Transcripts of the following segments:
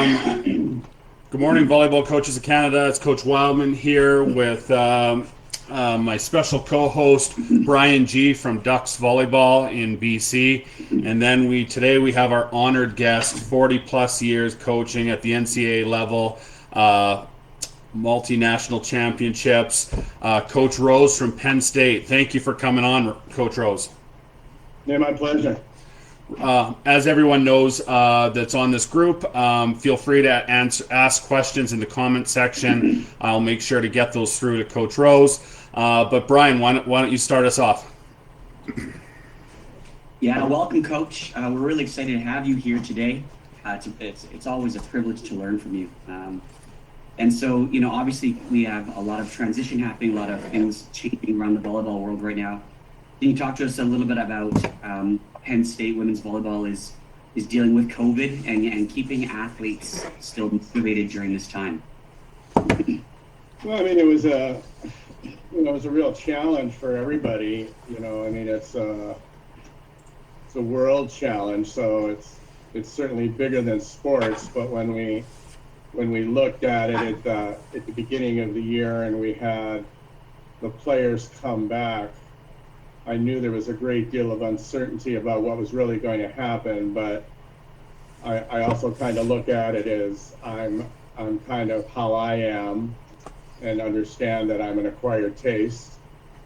Good morning, Volleyball Coaches of Canada. It's Coach Wildman here with my special co-host, Brian G. from Ducks Volleyball in BC. And then today we have our honored guest, 40-plus years coaching at the NCAA level, multinational championships, Coach Rose from Penn State. Thank you for coming on, Coach Rose. Yeah, my pleasure. As everyone knows that's on this group, feel free to ask questions in the comment section. I'll make sure to get those through to Coach Rose. But Brian, why don't you start us off? Yeah, welcome, Coach. We're really excited to have you here today. It's always a privilege to learn from you. And so, obviously we have a lot of transition happening, a lot of things changing around the volleyball world right now. Can you talk to us a little bit about Penn State women's volleyball is dealing with COVID and keeping athletes still motivated during this time? Well, I mean, it was a real challenge for everybody. It's a world challenge, so it's certainly bigger than sports. But when we looked at it at the beginning of the year and we had the players come back, I knew there was a great deal of uncertainty about what was really going to happen, but I also kind of look at it as I'm kind of how I am and understand that I'm an acquired taste,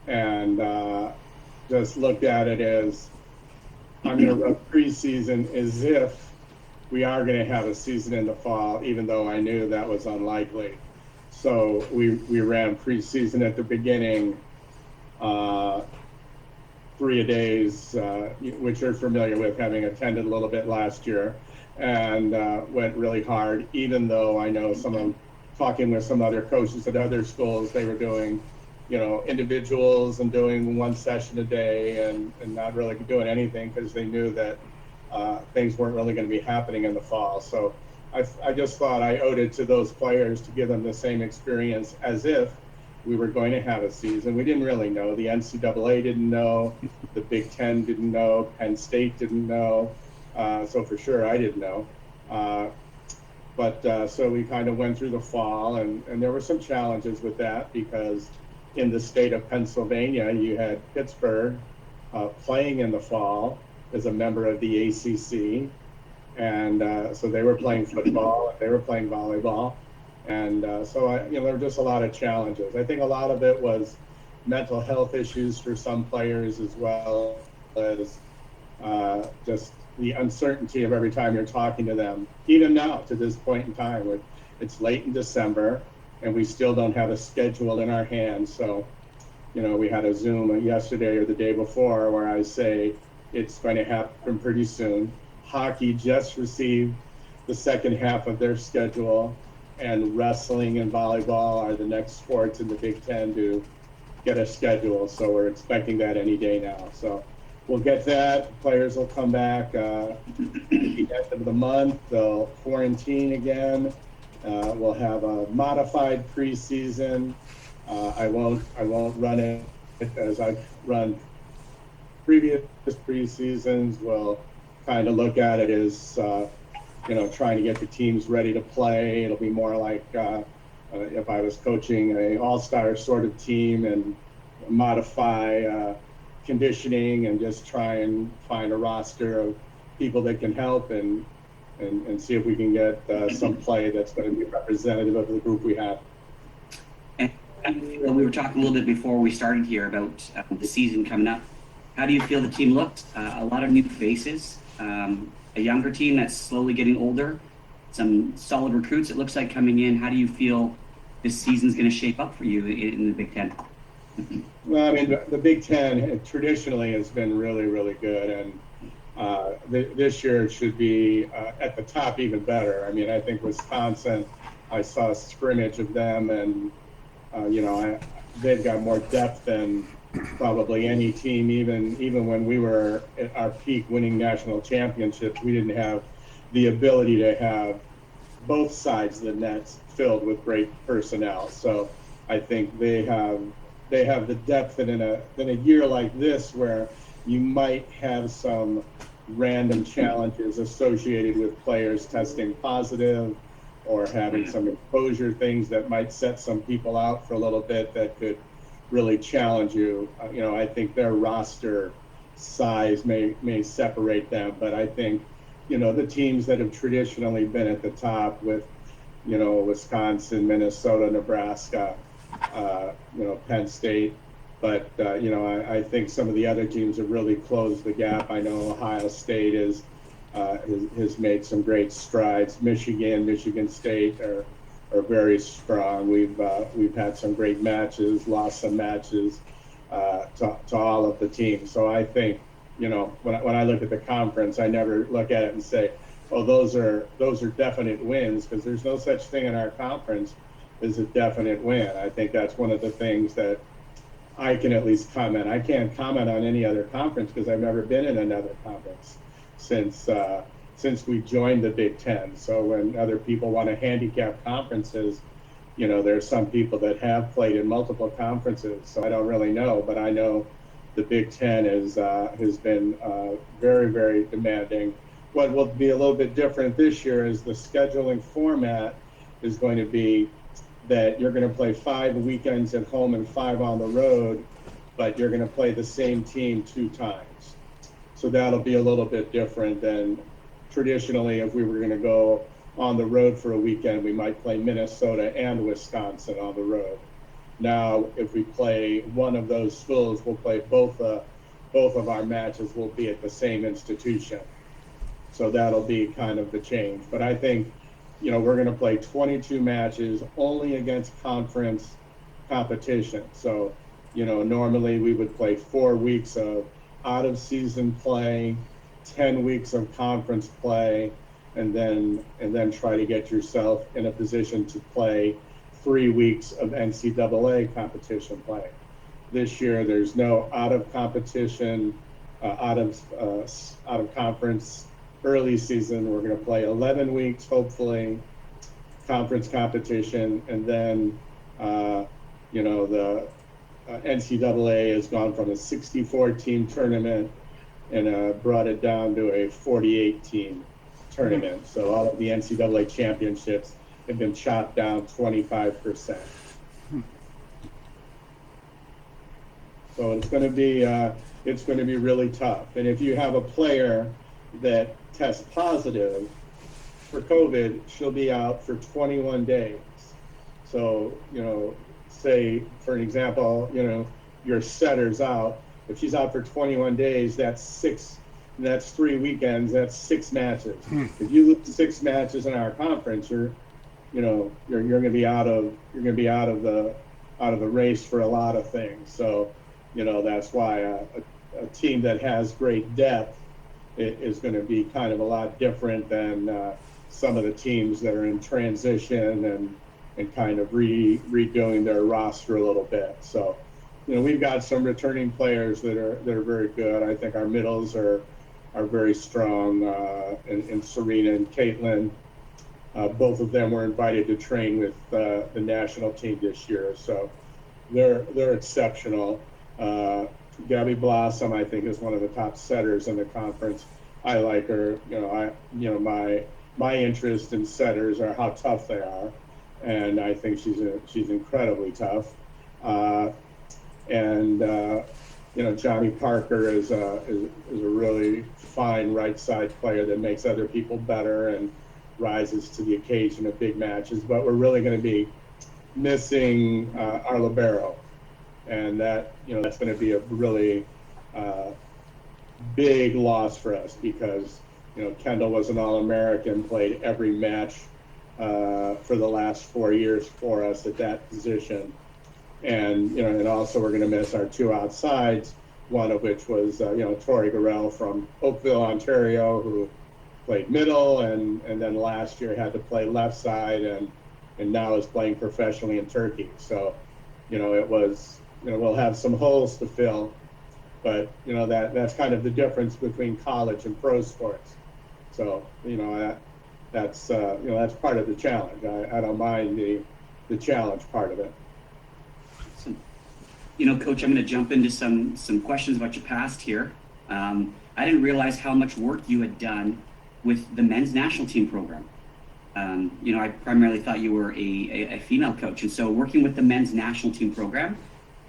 and just looked at it as I'm going to run preseason as if we are going to have a season in the fall, even though I knew that was unlikely. So we ran preseason at the beginning, 3-a-days, which you're familiar with, having attended a little bit last year, and went really hard, even though I know talking with some other coaches at other schools, they were doing, individuals and doing one session a day and not really doing anything because they knew that things weren't really going to be happening in the fall. So I just thought I owed it to those players to give them the same experience as if we were going to have a season. We didn't really know. The NCAA didn't know. The Big Ten didn't know. Penn State didn't know. So for sure, I didn't know. So we kind of went through the fall, and there were some challenges with that because in the state of Pennsylvania, you had Pittsburgh playing in the fall as a member of the ACC. And so they were playing football, and they were playing volleyball. And there were just a lot of challenges. I think a lot of it was mental health issues for some players, as well as just the uncertainty of every time you're talking to them. Even now, to this point in time, it's late in December, and we still don't have a schedule in our hands. So, we had a Zoom yesterday or the day before where I say it's going to happen pretty soon. Hockey just received the second half of their schedule, and wrestling and volleyball are the next sports in the Big Ten to get a schedule. So we're expecting that any day now. So we'll get that. Players will come back at the end of the month. They'll quarantine again. We'll have a modified preseason. I won't run it as I've run previous preseasons. We'll kind of look at it as trying to get the teams ready to play. It'll be more like if I was coaching an all-star sort of team and modify conditioning and just try and find a roster of people that can help and see if we can get some play that's going to be representative of the group we have. And we were talking a little bit before we started here about the season coming up. How do you feel the team looked? A lot of new faces. A younger team that's slowly getting older, some solid recruits it looks like coming in. How do you feel this season's going to shape up for you in the Big Ten? Well, I mean, the Big Ten traditionally has been really, really good, and this year it should be at the top even better. I mean, I think Wisconsin, I saw a scrimmage of them, and they've got more depth than probably any team. Even when we were at our peak winning national championships, we didn't have the ability to have both sides of the nets filled with great personnel. So I think they have the depth, and in a year like this where you might have some random challenges associated with players testing positive or having some exposure things that might set some people out for a little bit that could really challenge you. I think their roster size may separate them, but I think, the teams that have traditionally been at the top with, Wisconsin, Minnesota, Nebraska, Penn State, but I think some of the other teams have really closed the gap. I know Ohio State has made some great strides. Michigan State are very strong. We've had some great matches, lost some matches to all of the teams. So I think, when I look at the conference, I never look at it and say, oh, those are definite wins, because there's no such thing in our conference as a definite win. I think that's one of the things that I can at least comment. I can't comment on any other conference because I've never been in another conference since we joined the Big Ten. So when other people want to handicap conferences, there's some people that have played in multiple conferences. So I don't really know, but I know the Big Ten has been very, very demanding. What will be a little bit different this year is the scheduling format is going to be that you're going to play 5 weekends at home and 5 on the road, but you're going to play the same team 2 times. So that'll be a little bit different than traditionally. If we were going to go on the road for a weekend, we might play Minnesota and Wisconsin on the road. Now, if we play one of those schools, we'll play both of our matches will be at the same institution. So that'll be kind of the change. But I think, we're going to play 22 matches only against conference competition. So, normally we would play 4 weeks of out of season play, 10 weeks of conference play, and then try to get yourself in a position to play 3 weeks of NCAA competition play. This year, there's no out of competition, out of conference early season. We're going to play 11 weeks, hopefully, conference competition, and then the NCAA has gone from a 64-team tournament and brought it down to a 48-team tournament. So all of the NCAA championships have been chopped down 25%. So it's going to be really tough. And if you have a player that tests positive for COVID, she'll be out for 21 days. So, say for an example, your setter's out. If she's out for 21 days, that's 3 weekends, that's 6 matches. If you lose 6 matches in our conference, you're going to be out of the race for a lot of things. So, that's why a team that has great depth is going to be kind of a lot different than some of the teams that are in transition and kind of redoing their roster a little bit. So, we've got some returning players that are very good. I think our middles are very strong, and Serena and Caitlin. Both of them were invited to train with the national team this year, so they're exceptional. Gabby Blossom, I think, is one of the top setters in the conference. I like her. My interest in setters are how tough they are, and I think she's incredibly tough. Johnny Parker is a really fine right side player that makes other people better and rises to the occasion of big matches. But we're really going to be missing our libero, and that's going to be a really big loss for us because Kendall was an All-American, played every match for the last 4 years for us at that position. And also we're going to miss our 2 outsides, one of which was Tori Gorell from Oakville, Ontario, who played middle and then last year had to play left side and now is playing professionally in Turkey. So it was we'll have some holes to fill, but that's kind of the difference between college and pro sports. So that's part of the challenge. I don't mind the challenge part of it. Coach, I'm going to jump into some questions about your past here. I didn't realize how much work you had done with the men's national team program. I primarily thought you were a female coach. And so working with the men's national team program,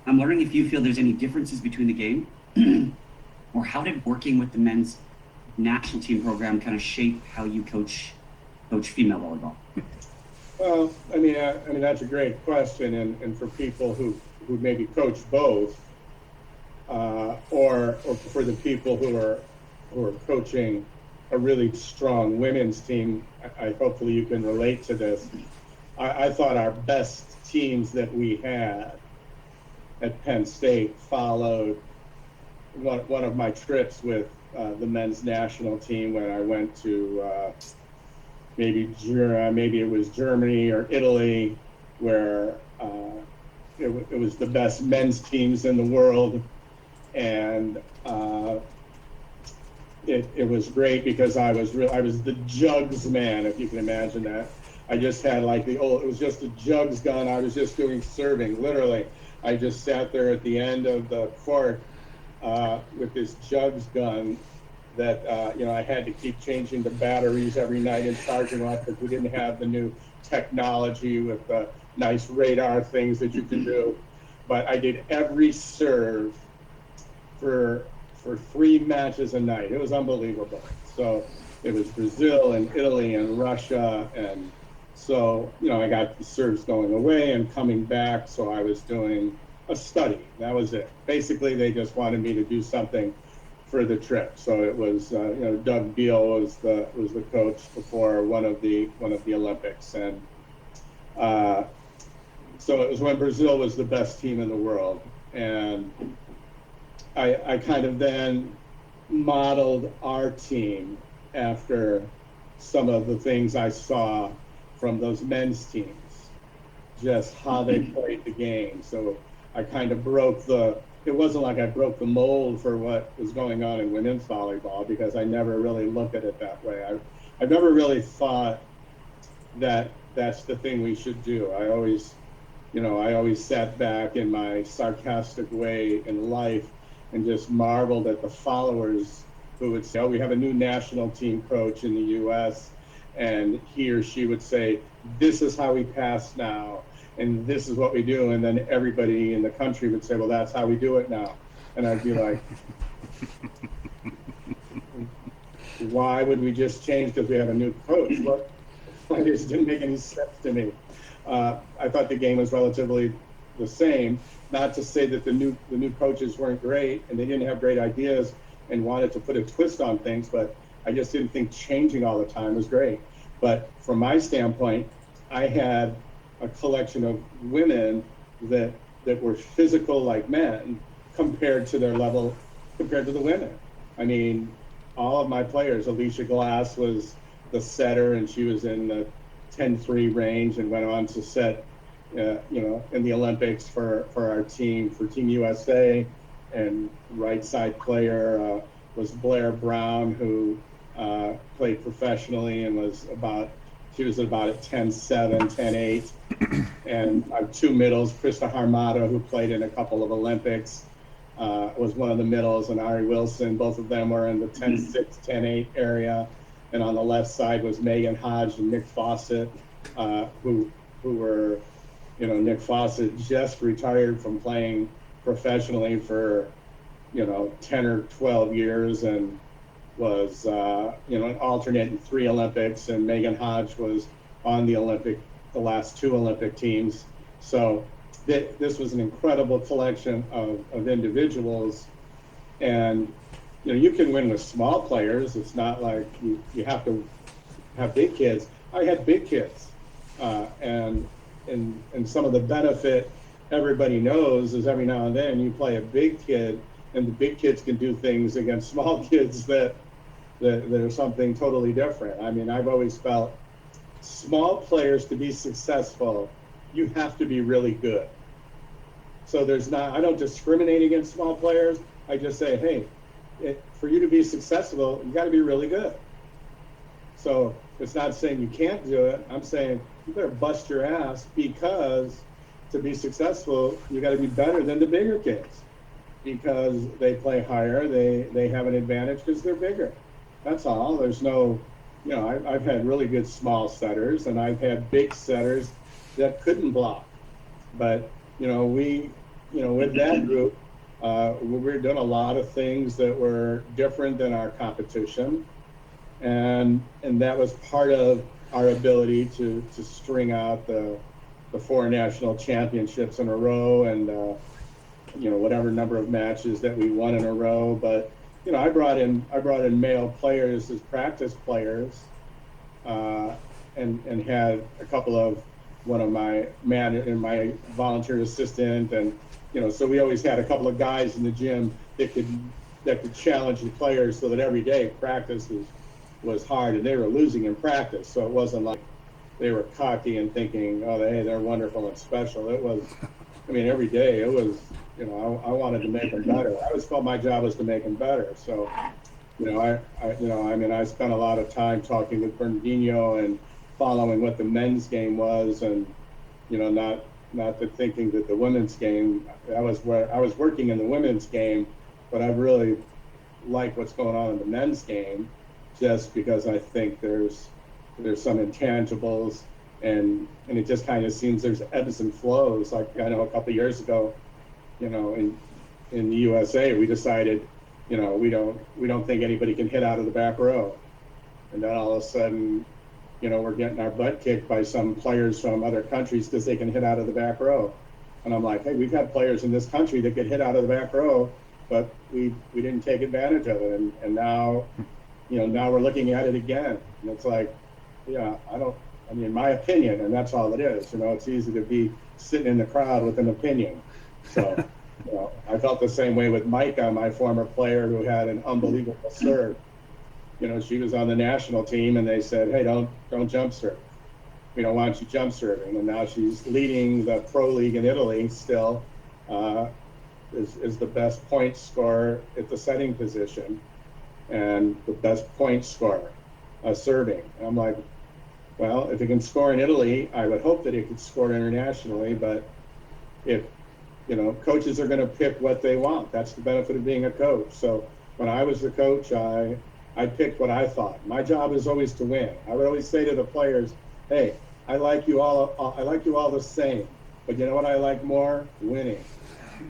I'm wondering if you feel there's any differences between the game or how did working with the men's national team program kind of shape how you coach female volleyball? Well, I mean, that's a great question. And for people who maybe coach both, or for the people who are coaching a really strong women's team, I hopefully you can relate to this. I thought our best teams that we had at Penn State followed one of my trips with the men's national team when I went to maybe it was Germany or Italy, where it was the best men's teams in the world, and it was great because I was the jugs man, if you can imagine that. I just had it was just a jugs gun. I was just doing serving, literally. I just sat there at the end of the court with this jugs gun that I had to keep changing the batteries every night and charging them up because we didn't have the new technology with the nice radar things that you can do. But I did every serve for 3 matches a night. It was unbelievable. So it was Brazil and Italy and Russia, and so I got the serves going away and coming back. So I was doing a study. That was it. Basically, they just wanted me to do something for the trip. So it was Doug Beal was the coach before one of the Olympics, and so it was when Brazil was the best team in the world, and I kind of then modeled our team after some of the things I saw from those men's teams, just how they played the game. So I kind of it wasn't like I broke the mold for what was going on in women's volleyball, because I never really looked at it that way. I've never really thought that that's the thing we should do. I always sat back in my sarcastic way in life and just marveled at the followers who would say, oh, we have a new national team coach in the U.S., and he or she would say, this is how we pass now, and this is what we do. And then everybody in the country would say, well, that's how we do it now. And I'd be like, why would we just change because we have a new coach? What? It just didn't make any sense to me. I thought the game was relatively the same. Not to say that the new coaches weren't great and they didn't have great ideas and wanted to put a twist on things, but I just didn't think changing all the time was great. But from my standpoint, I had a collection of women that were physical like men compared to their level, compared to the women. I mean, all of my players, Alicia Glass was the setter, and she was in the 10-3 range and went on to set in the Olympics for our team, for Team USA. And right side player was Blair Brown, who played professionally and she was about at 10-7, 10-8. And our 2 middles, Krista Harmata, who played in a couple of Olympics, was one of the middles, and Ari Wilson. Both of them were in the 10-6, 10-8 area. And on the left side was Megan Hodge and Nick Fawcett, who were, Nick Fawcett just retired from playing professionally for, 10 or 12 years and was, an alternate in 3 Olympics. And Megan Hodge was on the last 2 Olympic teams. So this was an incredible collection of individuals. And you can win with small players. It's not like you have to have big kids. I had big kids, and some of the benefit everybody knows is every now and then you play a big kid, and the big kids can do things against small kids that are something totally different. I mean, I've always felt small players, to be successful, you have to be really good. So I don't discriminate against small players. I just say, hey, for you to be successful, you got to be really good. So it's not saying you can't do it. I'm saying you better bust your ass, because to be successful, you got to be better than the bigger kids. because they play higher. They have an advantage because they're bigger. That's all. There's no, I've had really good small setters, and I've had big setters that couldn't block. But, with that group, we were doing a lot of things that were different than our competition. And that was part of our ability to string out the 4 national championships in a row, and whatever number of matches that we won in a row. But I brought in male players as practice players, and had a couple of one of my my volunteer assistant, and so we always had a couple of guys in the gym that could challenge the players, so that every day practice was hard, and they were losing in practice, so it wasn't like they were cocky and thinking, oh, hey, they're wonderful and special. It was, every day it was, I wanted to make them better. I always felt my job was to make them better. So, I spent a lot of time talking with Bernardino and following what the men's game was, and, not the thinking that the women's game, I was working in the women's game, but I really like what's going on in the men's game, just because I think there's some intangibles, and it just kind of seems there's ebbs and flows. Like, I know a couple of years ago, in the USA, we decided, we don't think anybody can hit out of the back row, and then all of a sudden, we're getting our butt kicked by some players from other countries because they can hit out of the back row. And I'm like, hey, we've had players in this country that get hit out of the back row, but we didn't take advantage of it, and now, now we're looking at it again, and it's like, my opinion, and that's all it is. It's easy to be sitting in the crowd with an opinion. So, I felt the same way with Micah, my former player, who had an unbelievable serve. She was on the national team, and they said, hey, don't jump serve. We don't want you jump serving. And now she's leading the pro league in Italy still, is the best point scorer at the setting position, and the best point scorer serving. And I'm like, well, if it can score in Italy, I would hope that it could score internationally. But if, coaches are going to pick what they want. That's the benefit of being a coach. So when I was the coach, I picked what I thought. My job is always to win. I would always say to the players, hey, I like you all the same. But you know what I like more? Winning.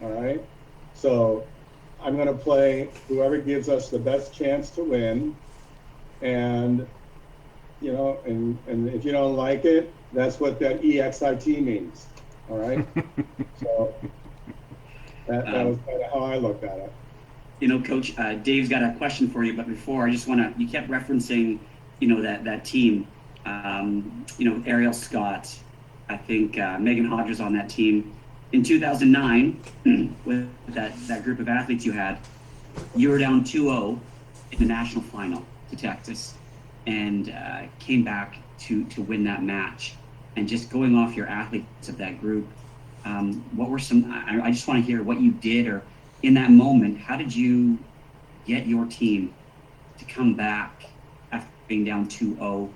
All right? So I'm going to play whoever gives us the best chance to win. And, and if you don't like it, that's what that EXIT means. All right? So that was kind of how I looked at it. Coach, Dave's got a question for you, but before, I just want to, you kept referencing, that team, Ariel Scott, I think Megan Hodges on that team. In 2009, with that group of athletes you had, you were down 2-0 in the national final to Texas, and came back to win that match. And just going off your athletes of that group, what were some, I just want to hear what you did, or in that moment, how did you get your team to come back after being down 2-0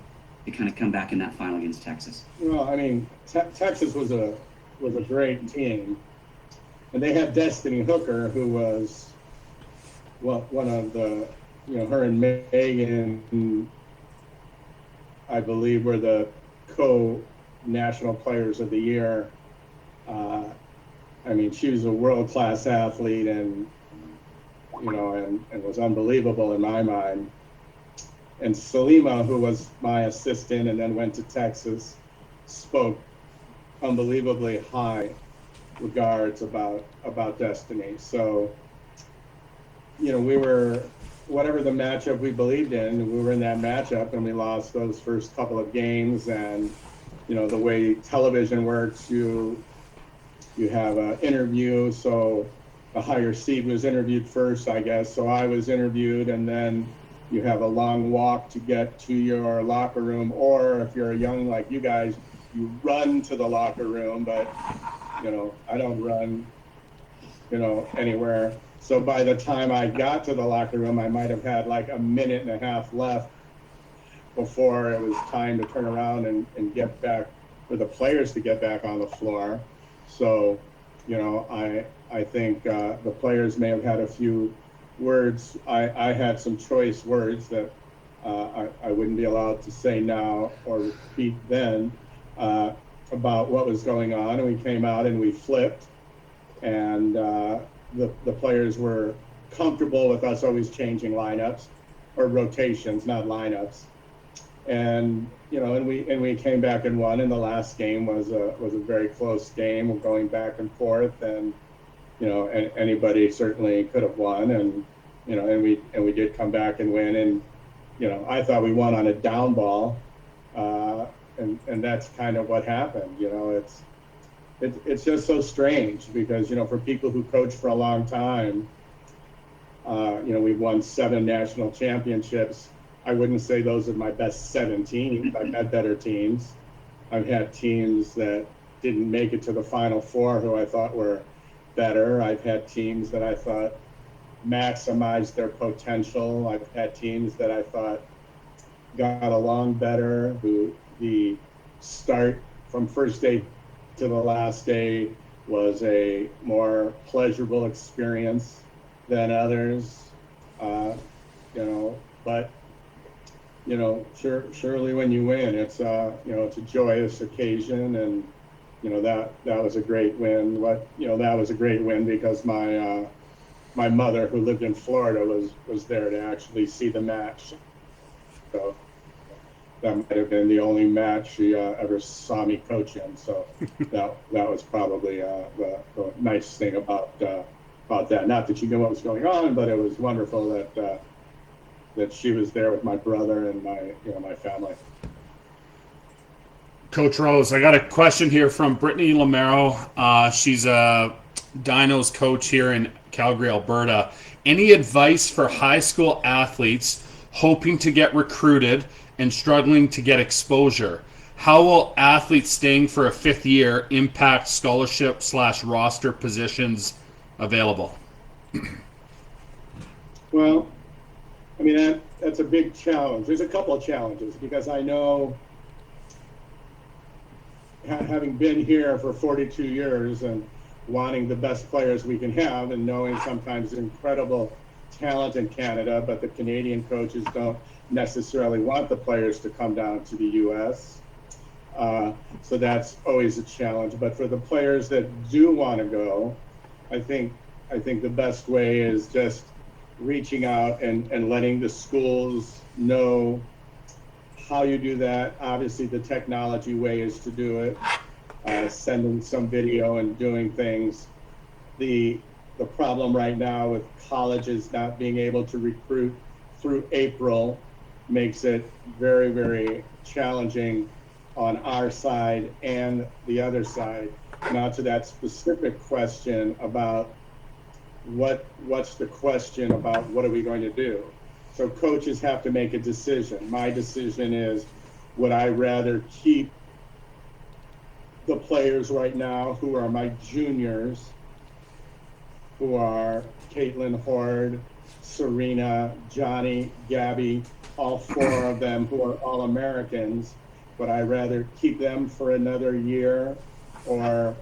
to kind of come back in that final against Texas? Well, Texas was a great team, and they had Destiny Hooker, who was one of the, her and Megan, I believe, were the co-national players of the year. She was a world-class athlete, and was unbelievable in my mind. And Salima, who was my assistant and then went to Texas, spoke unbelievably high regards about Destiny. So, we were, whatever the matchup we believed in, we were in that matchup, and we lost those first couple of games. And, the way television works, you have an interview, so the higher seed was interviewed first, I guess. So I was interviewed, and then you have a long walk to get to your locker room, or if you're young like you guys, you run to the locker room. But I don't run anywhere. So by the time I got to the locker room, I might have had like a minute and a half left before it was time to turn around and get back, for the players to get back on the floor. So I I think the players may have had a few words. I had some choice words that I wouldn't be allowed to say now or repeat then about what was going on. And we came out and we flipped, and the players were comfortable with us always changing lineups or rotations, not lineups. And and we came back and won. And the last game was a very close game, going back and forth, and anybody certainly could have won. And and we did come back and win. And I thought we won on a down ball, and that's kind of what happened. It's just so strange because for people who coach for a long time, we've won 7 national championships. I wouldn't say those are my best 7 teams. I've had better teams. I've had teams that didn't make it to the Final Four who I thought were better. I've had teams that I thought maximized their potential. I've had teams that I thought got along better, who the start from first day to the last day was a more pleasurable experience than others. But surely when you win, it's it's a joyous occasion, and that was a great win. That was a great win because my mother, who lived in Florida, was there to actually see the match. So that might have been the only match she ever saw me coach in. So that was probably the nice thing about that. Not that she knew what was going on, but it was wonderful that she was there with my brother and my family. Coach Rose, I got a question here from Brittany Lamero. She's a Dinos coach here in Calgary, Alberta. Any advice for high school athletes hoping to get recruited and struggling to get exposure? How will athletes staying for a 5th year impact scholarship/roster positions available? Well, I mean, that's a big challenge. There's a couple of challenges because I know, having been here for 42 years and wanting the best players we can have, and knowing sometimes incredible talent in Canada, but the Canadian coaches don't necessarily want the players to come down to the U.S. So that's always a challenge. But for the players that do want to go, I think the best way is just reaching out and letting the schools know how you do that. Obviously, the technology way is to do it, sending some video and doing things. The problem right now with colleges not being able to recruit through April makes it very, very challenging on our side and the other side. Now to that specific question about what's the question about what are we going to do? So coaches have to make a decision. My decision is, would I rather keep the players right now who are my juniors, who are Caitlin Horde, Serena, Johnny, Gabby, all 4 of them who are All-Americans, would I rather keep them for another year or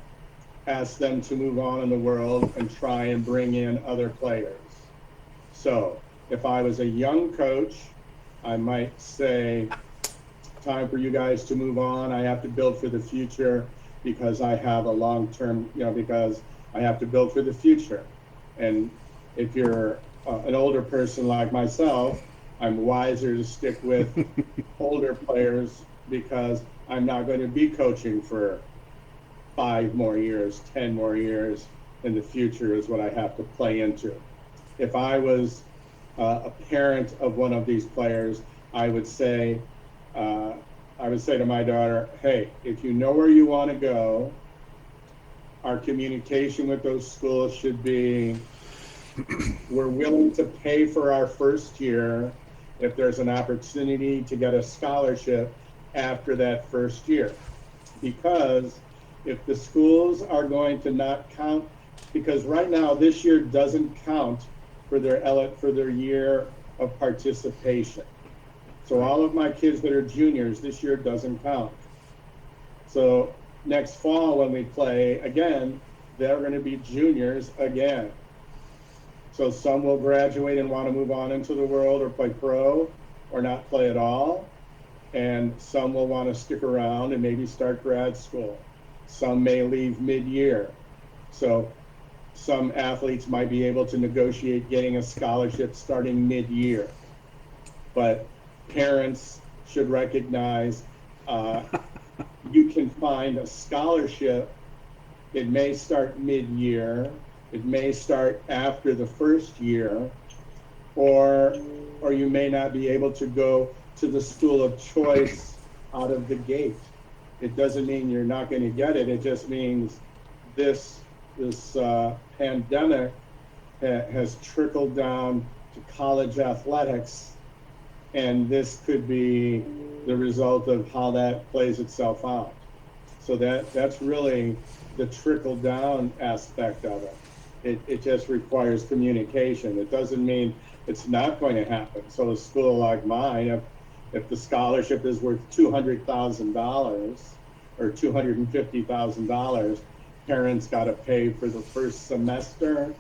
ask them to move on in the world and try and bring in other players? So if I was a young coach, I might say, time for you guys to move on. I have to build for the future because I have a long-term, because I have to build for the future. And if you're an older person like myself, I'm wiser to stick with older players because I'm not going to be coaching for 5 more years, 10 more years in the future is what I have to play into. If I was a parent of one of these players, I would say to my daughter, hey, if you know where you want to go, our communication with those schools should be, we're willing to pay for our first year if there's an opportunity to get a scholarship after that first year. Because if the schools are going to not count, because right now this year doesn't count for their year of participation. So all of my kids that are juniors this year doesn't count. So next fall when we play again, they're going to be juniors again. So some will graduate and want to move on into the world or play pro or not play at all. And some will want to stick around and maybe start grad school. Some may leave mid-year. So some athletes might be able to negotiate getting a scholarship starting mid-year. But parents should recognize you can find a scholarship. It may start mid-year. It may start after the first year, or you may not be able to go to the school of choice out of the gate. It doesn't mean you're not going to get it. It just means this pandemic has trickled down to college athletics, and this could be the result of how that plays itself out. So that's really the trickle down aspect of it. It just requires communication. It doesn't mean it's not going to happen. So a school like mine, if the scholarship is worth $200,000 or $250,000, parents got to pay for the first semester.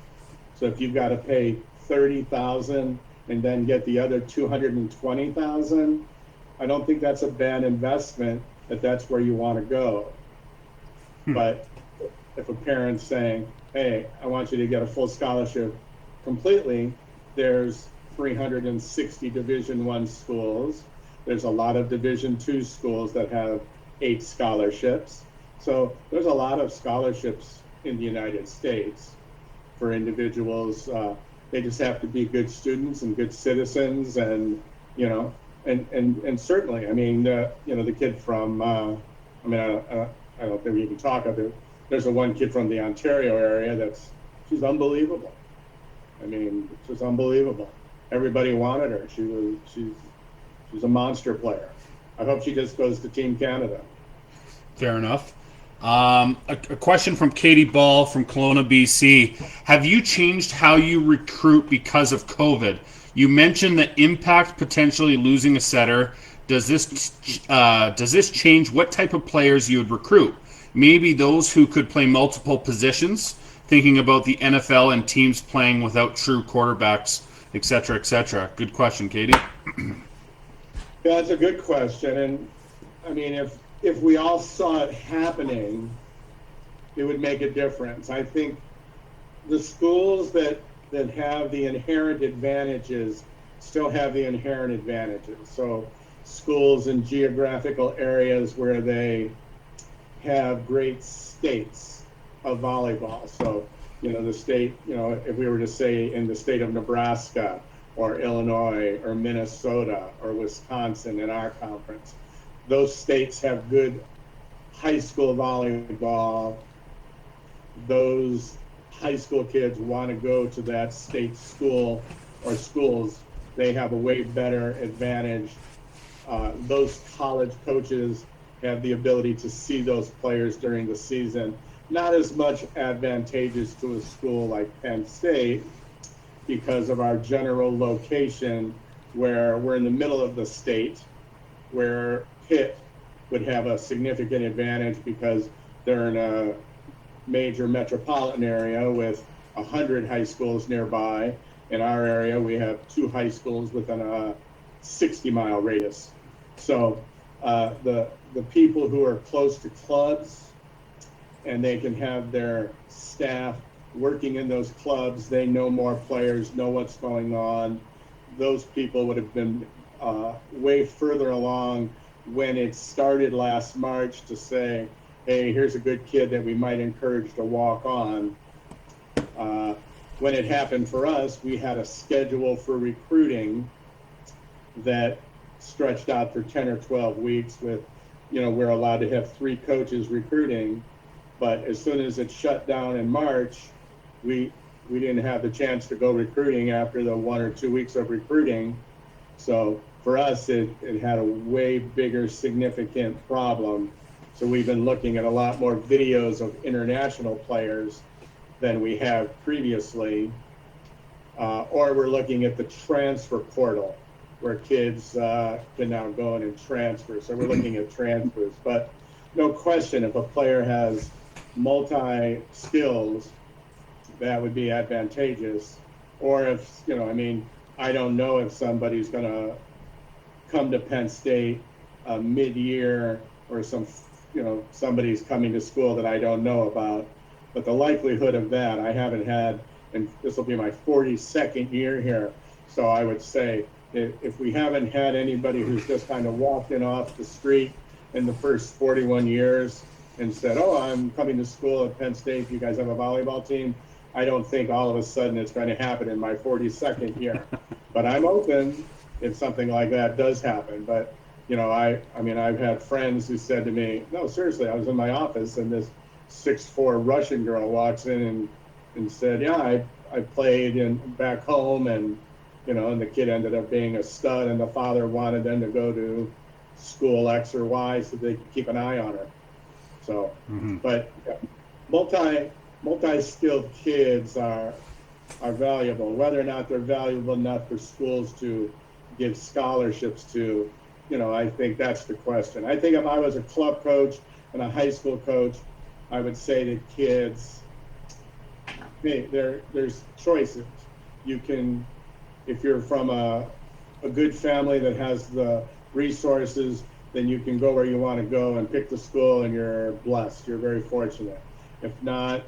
So if you've got to pay $30,000 and then get the other $220,000, I don't think that's a bad investment if that's where you want to go. But if a parent's saying, hey, I want you to get a full scholarship completely, there's 360 Division I schools. There's a lot of Division II schools that have 8 scholarships. So there's a lot of scholarships in the United States for individuals. They just have to be good students and good citizens, and and certainly, I mean, the kid from, I don't think we can talk of it. There's one kid from the Ontario area she's unbelievable. I mean, she's unbelievable. Everybody wanted her. She's a monster player. I hope she just goes to Team Canada. Fair enough. A question from Katie Ball from Kelowna, BC. Have you changed how you recruit because of COVID? You mentioned the impact potentially losing a setter. Does this change what type of players you would recruit? Maybe those who could play multiple positions, thinking about the NFL and teams playing without true quarterbacks, et cetera, et cetera. Good question, Katie. Yeah, that's a good question. And I mean, if we all saw it happening, it would make a difference. I think the schools that have the inherent advantages still have the inherent advantages. So schools in geographical areas where they have great states of volleyball. So, the state, if we were to say in the state of Nebraska or Illinois or Minnesota or Wisconsin in our conference, those states have good high school volleyball. Those high school kids want to go to that state school or schools. They have a way better advantage. Those college coaches have the ability to see those players during the season. Not as much advantageous to a school like Penn State because of our general location, where we're in the middle of the state, where Pitt would have a significant advantage because they're in a major metropolitan area with 100 high schools nearby. In our area, we have 2 high schools within a 60-mile radius. So the people who are close to clubs and they can have their staff working in those clubs, they know more players, know what's going on. Those people would have been way further along when it started last March to say, hey, here's a good kid that we might encourage to walk on. When it happened for us, we had a schedule for recruiting that stretched out for 10 or 12 weeks with, we're allowed to have 3 coaches recruiting. But as soon as it shut down in March, we didn't have the chance to go recruiting after the 1 or 2 weeks of recruiting. So for us, it had a way bigger, significant problem. So we've been looking at a lot more videos of international players than we have previously. Or we're looking at the transfer portal where kids can now go in and transfer. So we're looking at transfers. But no question, if a player has multi-skills, that would be advantageous. Or if, I mean, I don't know if somebody's going to come to Penn State mid-year, or somebody's coming to school that I don't know about. But the likelihood of that, I haven't had, and this will be my 42nd year here. So I would say if we haven't had anybody who's just kind of walked in off the street in the first 41 years and said, oh, I'm coming to school at Penn State, you guys have a volleyball team, I don't think all of a sudden it's going to happen in my 42nd year. But I'm open if something like that does happen. But, I mean, I've had friends who said to me, no, seriously, I was in my office and this 6'4" Russian girl walks in and said, yeah, I played back home, and, and the kid ended up being a stud, and the father wanted them to go to school X or Y so they could keep an eye on her. So, but multi-skilled kids are valuable. Whether or not they're valuable enough for schools to give scholarships to, I think that's the question. I think if I was a club coach and a high school coach, I would say to kids, hey, there's choices. You can, if you're from a good family that has the resources, then you can go where you want to go and pick the school, and you're blessed. You're very fortunate. If not,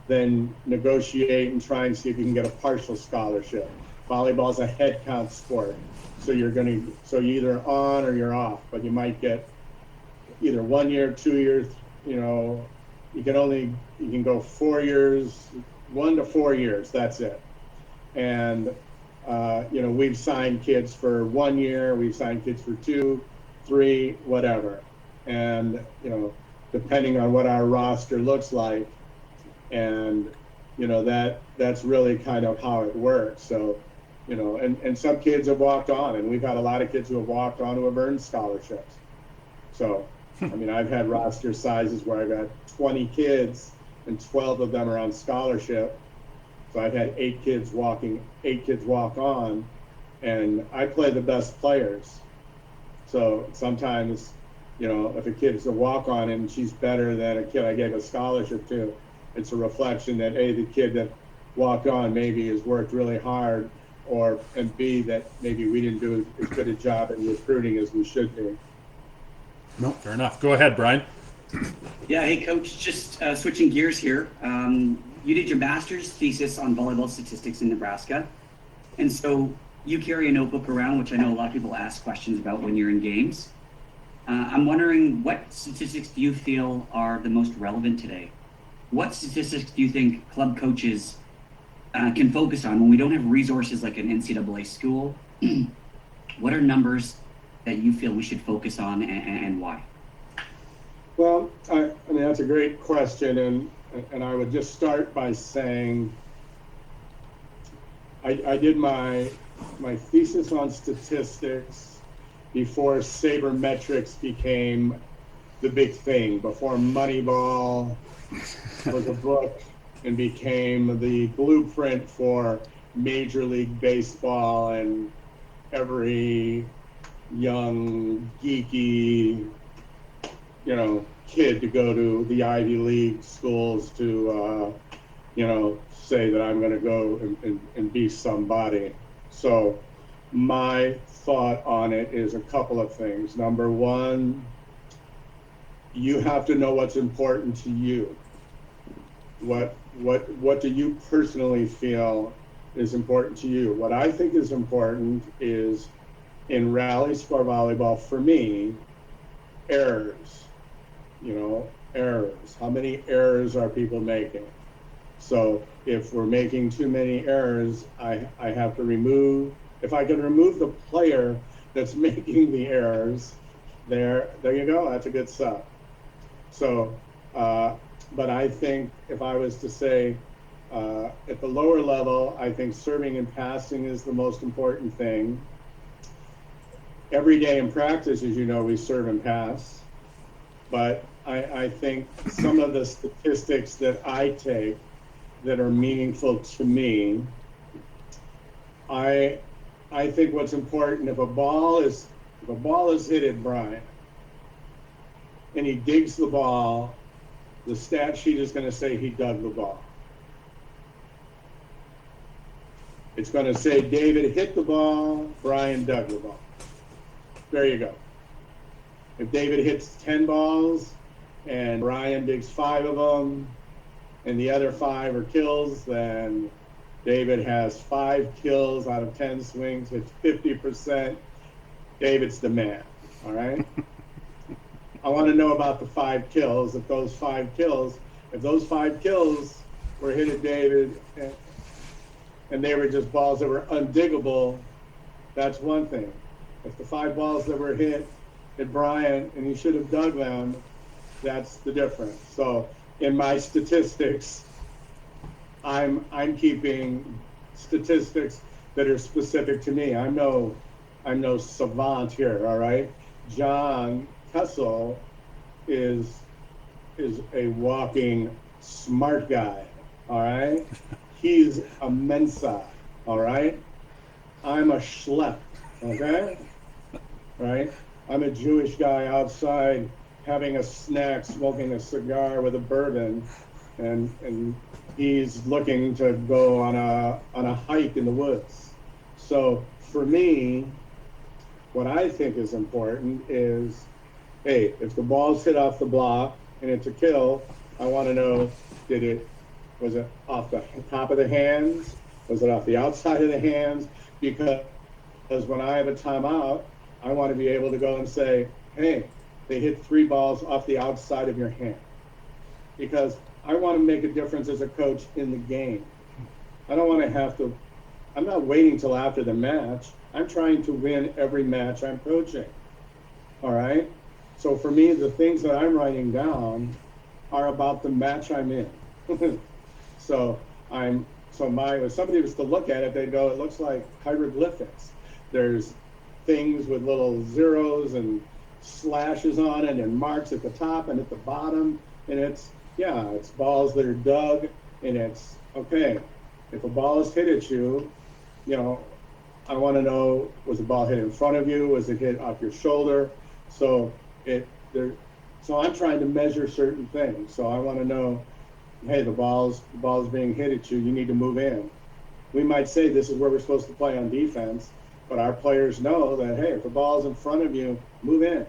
then negotiate and try and see if you can get a partial scholarship. Volleyball's a head count sport, so you're either on or you're off, but you might get either 1 year, 2 years. You can go 4 years, 1 to 4 years. That's it. And we've signed kids for 1 year, we've signed kids for 2, 3, whatever. And depending on what our roster looks like, and that's really kind of how it works. So and some kids have walked on, and we've had a lot of kids who have walked on who have earned scholarships. So I mean, I've had roster sizes where I've got 20 kids and 12 of them are on scholarship. So I've had 8 kids walk on, and I play the best players. So sometimes, if a kid's a walk-on and she's better than a kid I gave a scholarship to, it's a reflection that A, the kid that walked on maybe has worked really hard, and B, that maybe we didn't do as good a job in recruiting as we should do. No, fair enough. Go ahead, Brian. Yeah, hey, Coach, just switching gears here. You did your master's thesis on volleyball statistics in Nebraska. And so you carry a notebook around, which I know a lot of people ask questions about when you're in games. I'm wondering, what statistics do you feel are the most relevant today? What statistics do you think club coaches can focus on when we don't have resources like an NCAA school? What are numbers that you feel we should focus on, and why? Well, I mean, that's a great question, and I would just start by saying I did my thesis on statistics before sabermetrics became the big thing, before Moneyball was a book and became the blueprint for Major League Baseball and every young, geeky, kid to go to the Ivy League schools to, say that I'm going to go and be somebody. So my thought on it is a couple of things. Number one, you have to know what's important to you. What do you personally feel is important to you? What I think is important is, in rally score volleyball, for me, errors. Errors. How many errors are people making? So if we're making too many errors, I have to remove. If I can remove the player that's making the errors, there you go. That's a good sub. So, but I think if I was to say at the lower level, I think serving and passing is the most important thing. Every day in practice, as you know, we serve and pass. But I think some of the statistics that I take that are meaningful to me, I think what's important, if a ball is hit at Brian and he digs the ball the stat sheet is going to say he dug the ball. It's going to say David hit the ball, Brian dug the ball. There you go. If David hits 10 balls and Brian digs 5 of them and the other 5 are kills, then David has 5 kills out of 10 swings. It's 50%. David's the man. All right? I want to know about the 5 kills. If those 5 kills were hit at David and they were just balls that were undiggable, that's one thing. If the 5 balls that were hit at Brian and he should have dug them, that's the difference. So in my statistics, I'm keeping statistics that are specific to me. I'm no savant here, all right? John Kessel is a walking smart guy, all right? He's a Mensa, all right? I'm a schlep, okay? Right? I'm a Jewish guy outside having a snack, smoking a cigar with a bourbon, and he's looking to go on a hike in the woods. So for me, what I think is important is, hey, if the ball's hit off the block and it's a kill, I want to know, was it off the top of the hands? Was it off the outside of the hands? Because when I have a timeout, I want to be able to go and say, hey, they hit 3 balls off the outside of your hand. Because I want to make a difference as a coach in the game. I don't want to have to, I'm not waiting till after the match. I'm trying to win every match I'm coaching. All right? So for me, the things that I'm writing down are about the match I'm in. If somebody was to look at it, they'd go, it looks like hieroglyphics. There's things with little zeros and slashes on it and marks at the top and at the bottom. And it's balls that are dug, and it's, okay, if a ball is hit at you, I want to know, was the ball hit in front of you? Was it hit off your shoulder? So I'm trying to measure certain things. So I want to know, hey, the ball's being hit at you, you need to move in. We might say this is where we're supposed to play on defense, but our players know that, hey, if the ball's in front of you, move in.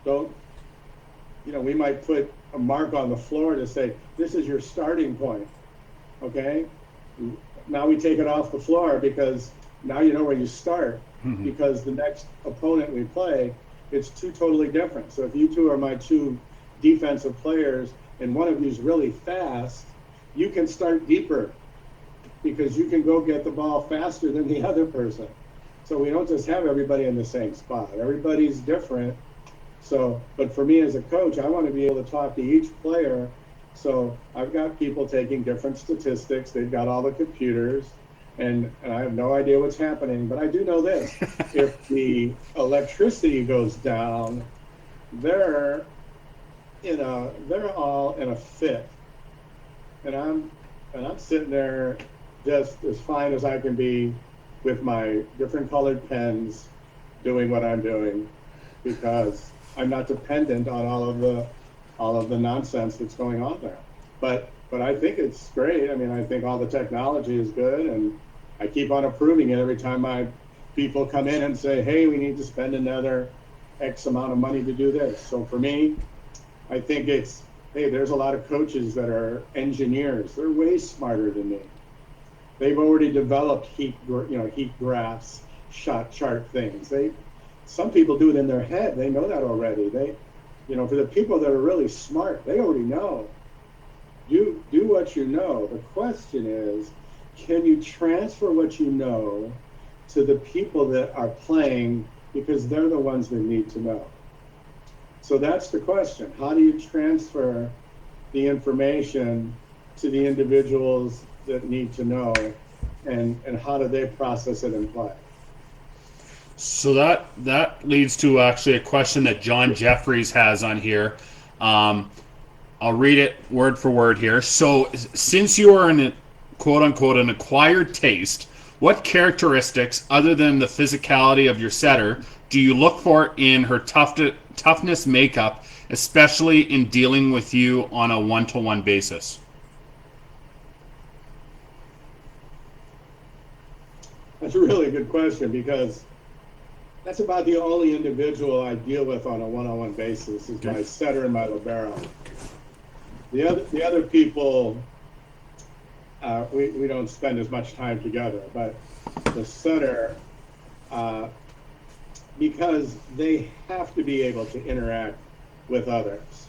Don't, we might put a mark on the floor to say, this is your starting point, okay? Now we take it off the floor because now you know where you start, because the next opponent we play, it's 2 totally different. So if you 2 are my 2 defensive players and one of you is really fast, you can start deeper because you can go get the ball faster than the other person. So we don't just have everybody in the same spot. Everybody's different. So, but for me as a coach, I want to be able to talk to each player. So I've got people taking different statistics. They've got all the computers, and I have no idea what's happening. But I do know this: if the electricity goes down, they're all in a fit, and I'm sitting there just as fine as I can be with my different colored pens, doing what I'm doing, because I'm not dependent on all of the nonsense that's going on there. But I think it's great. I mean, I think all the technology is good, and I keep on approving it every time my people come in and say, hey, we need to spend another X amount of money to do this. So for me, I think it's, hey, there's a lot of coaches that are engineers. They're way smarter than me. They've already developed heat graphs, shot chart things. Some people do it in their head. They know that already. For the people that are really smart, they already know. You do what you know. The question is, can you transfer what you know to the people that are playing, because they're the ones that need to know? So that's the question. How do you transfer the information to the individuals that need to know, and how do they process it and play? So that leads to actually a question that John Jeffries has on here. I'll read it word for word here. So since you are in quote unquote an acquired taste, what characteristics other than the physicality of your setter do you look for in her tough toughness makeup, especially in dealing with you on a one-to-one basis? That's a really good question, because that's about the only individual I deal with on a one-on-one basis is my setter and my libero. The other people, we don't spend as much time together, but the setter, because they have to be able to interact with others.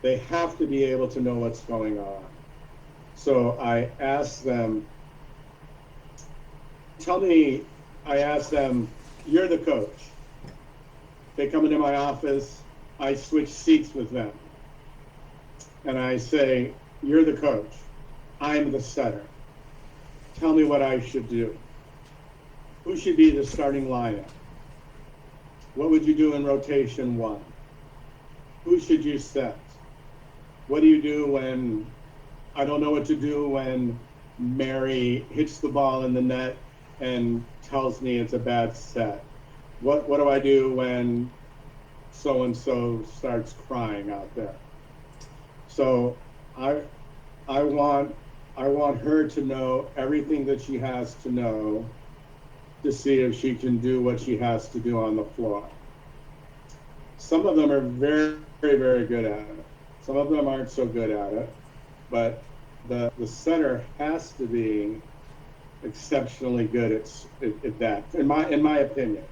They have to be able to know what's going on. So I ask them, you're the coach. They come into my office, I switch seats with them. And I say, you're the coach. I'm the setter. Tell me what I should do. Who should be the starting lineup? What would you do in rotation 1? Who should you set? What do you do when, I don't know what to do when Mary hits the ball in the net and tells me it's a bad set? What do I do when so-and-so starts crying out there? So I want her to know everything that she has to know to see if she can do what she has to do on the floor. Some of them are very, very, very good at it. Some of them aren't so good at it, but the setter has to be exceptionally good at that, in my opinion.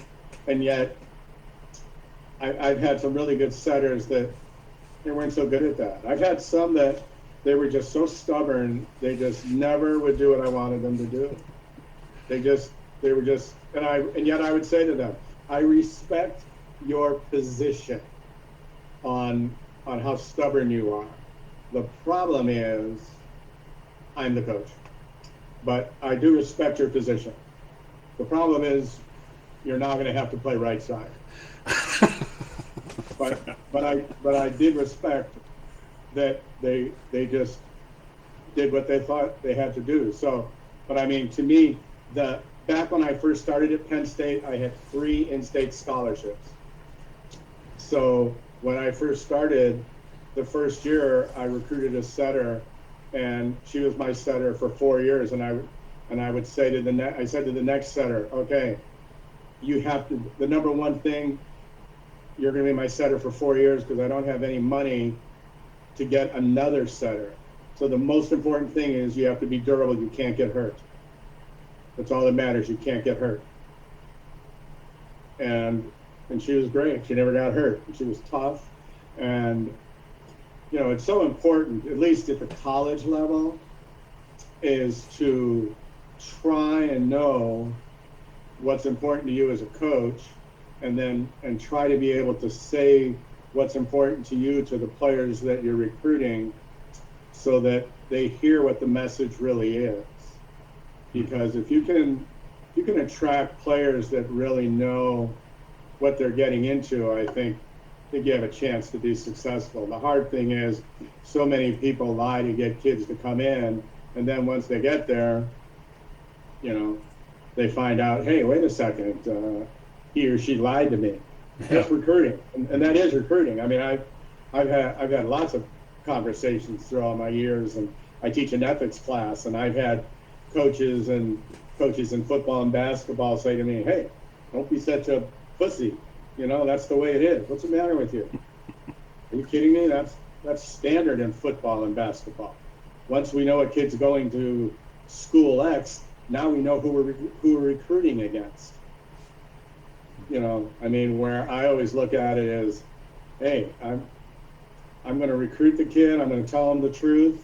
And yet, I've had some really good setters that they weren't so good at that. I've had some that they were just so stubborn, they just never would do what I wanted them to do. They were just, and yet I would say to them, I respect your position on how stubborn you are. The problem is, I'm the coach. But I do respect your position. The problem is, you're not going to have to play right side. but I did respect that they just did what they thought they had to do. So, but I mean, to me, back when I first started at Penn State, I had 3 in-state scholarships. So when I first started, the first year I recruited a setter, and she was my setter for 4 years. And I would say to the next setter, okay, you have to, the number one thing, you're going to be my setter for 4 years because I don't have any money to get another setter. So the most important thing is you have to be durable. You can't get hurt. That's all that matters. You can't get hurt. And she was great. She never got hurt. She was tough. And, you know, it's so important, at least at the college level, is to try and know what's important to you as a coach, and try to be able to say what's important to you to the players that you're recruiting so that they hear what the message really is. Because if you can attract players that really know what they're getting into, I think you have a chance to be successful. The hard thing is so many people lie to get kids to come in, and then once they get there, you know, they find out, hey, wait a second, he or she lied to me. That's recruiting, and that is recruiting. I mean, I've had lots of conversations throughout my years, and I teach an ethics class, and I've had coaches in football and basketball say to me, hey, don't be such a pussy. You know, that's the way it is. What's the matter with you? Are you kidding me? That's standard in football and basketball. Once we know a kid's going to school X, now we know who we're recruiting against. You know, I mean, where I always look at it is, hey, I'm going to recruit the kid. I'm going to tell them the truth,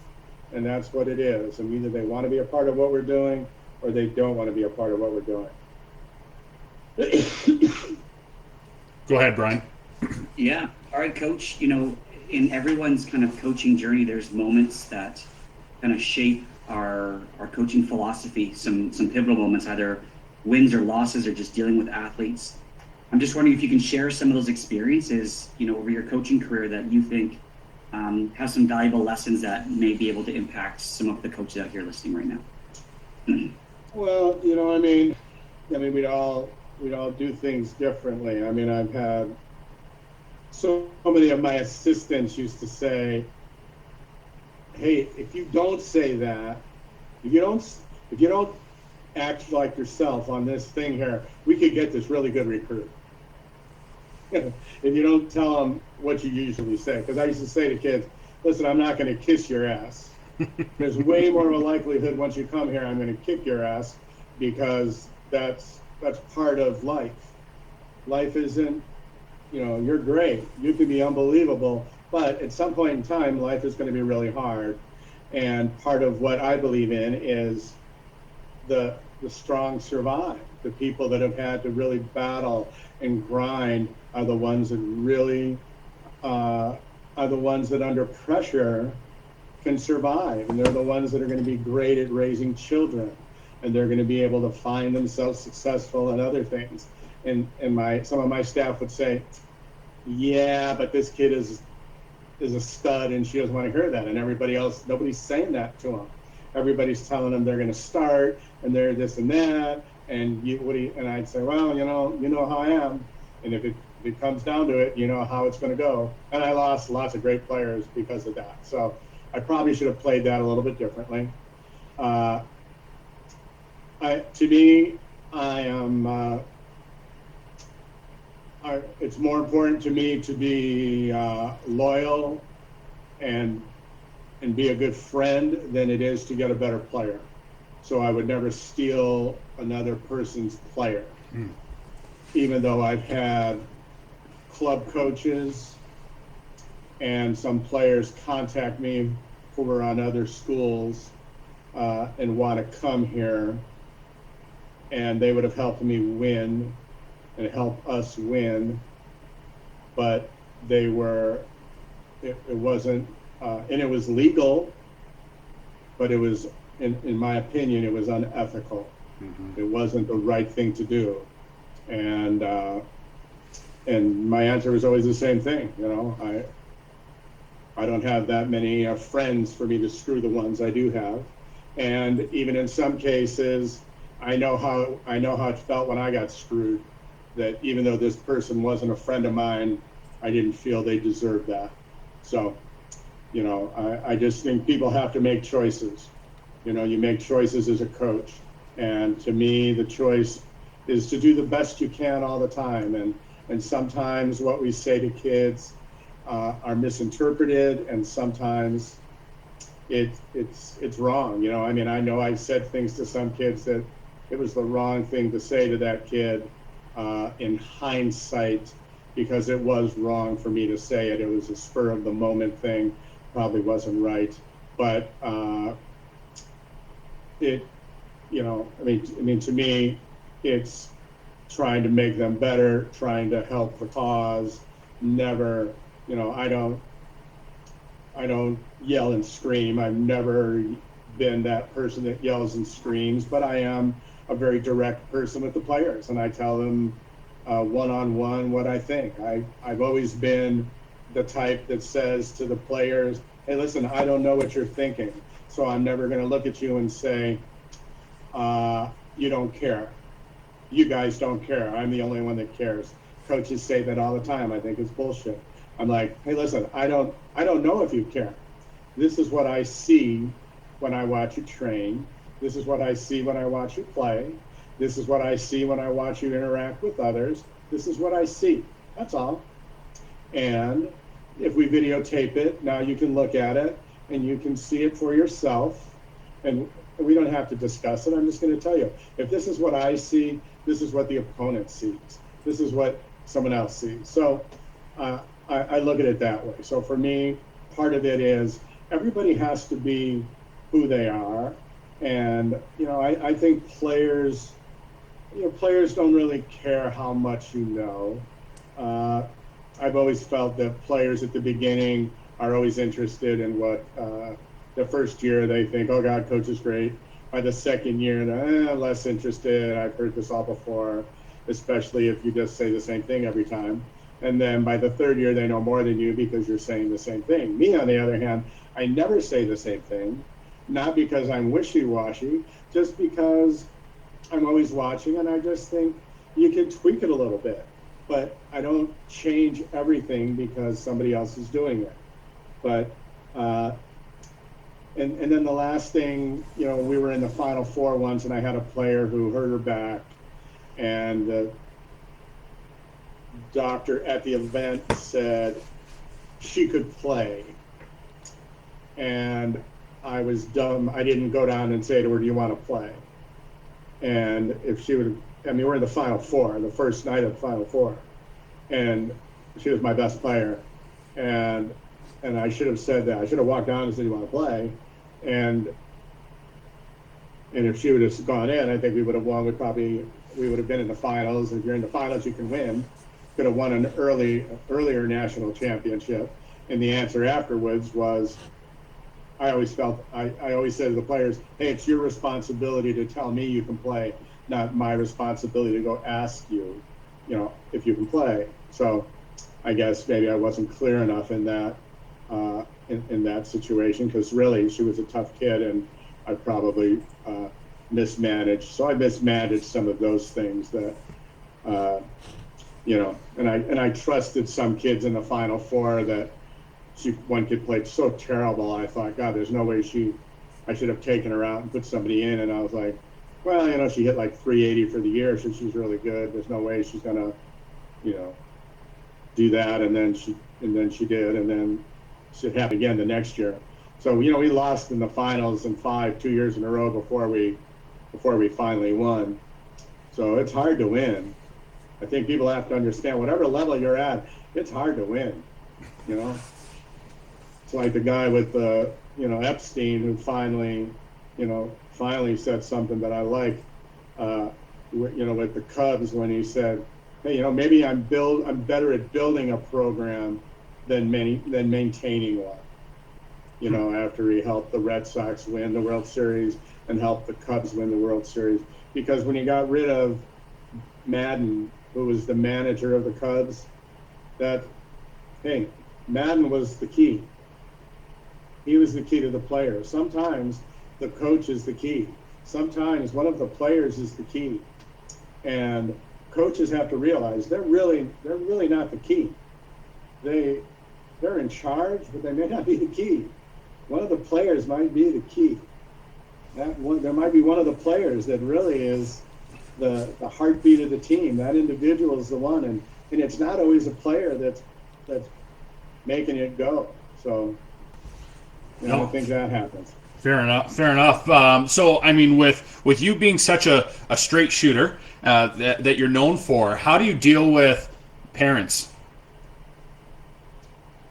and that's what it is. And either they want to be a part of what we're doing, or they don't want to be a part of what we're doing. Go ahead, Brian. Yeah. All right, Coach. You know, in everyone's kind of coaching journey, there's moments that kind of shape our coaching philosophy. Some pivotal moments, either wins or losses, or just dealing with athletes. I'm just wondering if you can share some of those experiences, you know, over your coaching career that you think have some valuable lessons that may be able to impact some of the coaches out here listening right now. Well, you know, I mean, we'd all do things differently. I mean, I've had so many of my assistants used to say, hey, if you don't say that, if you don't act like yourself on this thing here, we could get this really good recruit. If you don't tell them what you usually say. Because I used to say to kids, listen, I'm not going to kiss your ass. There's way more of a likelihood once you come here, I'm going to kick your ass, because that's part of life. Life isn't, you're great. You can be unbelievable. But at some point in time, life is going to be really hard. And part of what I believe in is the strong survive. The people that have had to really battle and grind are the ones that really are the ones that under pressure can survive. And they're the ones that are going to be great at raising children. And they're going to be able to find themselves successful in other things. And some of my staff would say, yeah, but this kid is a stud and she doesn't want to hear that. And everybody else, nobody's saying that to them. Everybody's telling them they're going to start and they're this and that. And and I'd say, well, you know how I am. And if it comes down to it, you know how it's going to go. And I lost lots of great players because of that. So I probably should have played that a little bit differently. It's more important to me to be loyal and be a good friend than it is to get a better player. So I would never steal another person's player. Even though I've had club coaches and some players contact me who were on other schools and want to come here, and they would have helped me win and help us win, but it wasn't, and it was legal, but it was, in my opinion, it was unethical. It wasn't the right thing to do. And my answer was always the same thing. I don't have that many friends for me to screw the ones I do have. And even in some cases, I know how it felt when I got screwed, that even though this person wasn't a friend of mine, I didn't feel they deserved that. So, I just think people have to make choices. You make choices as a coach. And to me, the choice is to do the best you can all the time. And sometimes what we say to kids are misinterpreted, and sometimes it's wrong. I know I said things to some kids that it was the wrong thing to say to that kid in hindsight, because it was wrong for me to say it. It was a spur of the moment thing, probably wasn't right. But to me, it's trying to make them better, trying to help the cause. Never, I don't yell and scream. I've never been that person that yells and screams, but I am a very direct person with the players, and I tell them one-on-one what I think. I've always been the type that says to the players, hey, listen, I don't know what you're thinking, so I'm never going to look at you and say, you don't care. You guys don't care. I'm the only one that cares. Coaches say that all the time. I think it's bullshit. I'm like, hey, listen, I don't know if you care. This is what I see when I watch you train. This is what I see when I watch you play. This is what I see when I watch you interact with others. This is what I see. That's all. And if we videotape it, now you can look at it and you can see it for yourself. And we don't have to discuss it. I'm just going to tell you, if this is what I see, this is what the opponent sees. This is what someone else sees. So I look at it that way. So for me, part of it is everybody has to be who they are. And, I think players don't really care how much you know. I've always felt that players at the beginning are always interested in what the first year they think, oh God, coach is great. By the second year, they're less interested. I've heard this all before, especially if you just say the same thing every time. And then by the third year, they know more than you because you're saying the same thing. Me, on the other hand, I never say the same thing, not because I'm wishy-washy, just because I'm always watching, and I just think you can tweak it a little bit. but I don't change everything because somebody else is doing it. But and then the last thing, you know, we were in the Final Four once, and I had a player who hurt her back, and the doctor at the event said she could play. And I was dumb. I didn't go down and say to her, "Do you want to play?" And if she would, I mean, we're in the Final Four, the first night of the Final Four, and she was my best player. And I should have said that. I should have walked down and said, "You want to play?" And if she would have gone in, I think we would have won. We would have been in the finals. If you're in the finals, you can win. Could have won an earlier national championship. And the answer afterwards was, I always said to the players, "Hey, it's your responsibility to tell me you can play, not my responsibility to go ask you, you know, if you can play." So I guess maybe I wasn't clear enough in that in that situation, because really she was a tough kid, and I probably mismanaged. So I mismanaged some of those things that, you know, and I trusted some kids in the Final Four that one kid played so terrible. I thought, God, there's no way I should have taken her out and put somebody in. And I was like, well, you know, she hit like 380 for the year, so she's really good. There's no way she's gonna, you know, do that. And then she did, and then it happened again the next year. So, you know, we lost in the finals in 2 years in a row before we finally won. So it's hard to win. I think people have to understand, whatever level you're at, it's hard to win, you know. It's like the guy with the, you know, Epstein, who finally said something that I like, you know, with the Cubs, when he said, "Hey, you know, maybe I'm better at building a program than maintaining one." You know, after he helped the Red Sox win the World Series and helped the Cubs win the World Series, because when he got rid of Madden, who was the manager of the Cubs, Madden was the key. He was the key to the players. Sometimes the coach is the key. Sometimes one of the players is the key. And coaches have to realize they're really not the key. They're in charge, but they may not be the key. One of the players might be the key. There might be one of the players that really is the heartbeat of the team. That individual is the one, and it's not always a player that's making it go. So, you know, I think that happens. Fair enough. So, I mean, with you being such a straight shooter that you're known for, how do you deal with parents?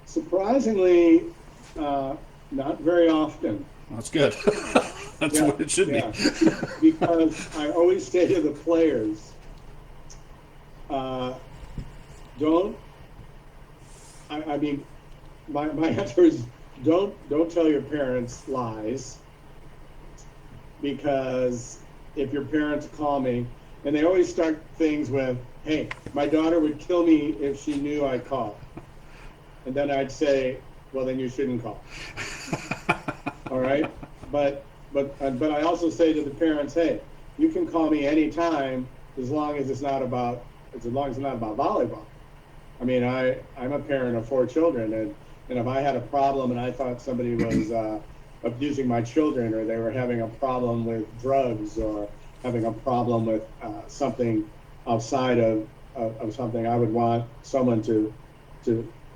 Surprisingly, not very often. That's good. That's what it should be. Because I always say to the players, my answer is, don't tell your parents lies, because if your parents call me, and they always start things with, "Hey, my daughter would kill me if she knew I called." And then I'd say, "Well, then you shouldn't call." All right? But I also say to the parents, "Hey, you can call me anytime as long as it's not about volleyball." I mean, I'm a parent of 4 children, and if I had a problem and I thought somebody was abusing my children, or they were having a problem with drugs, or having a problem with something outside of something, I would want someone to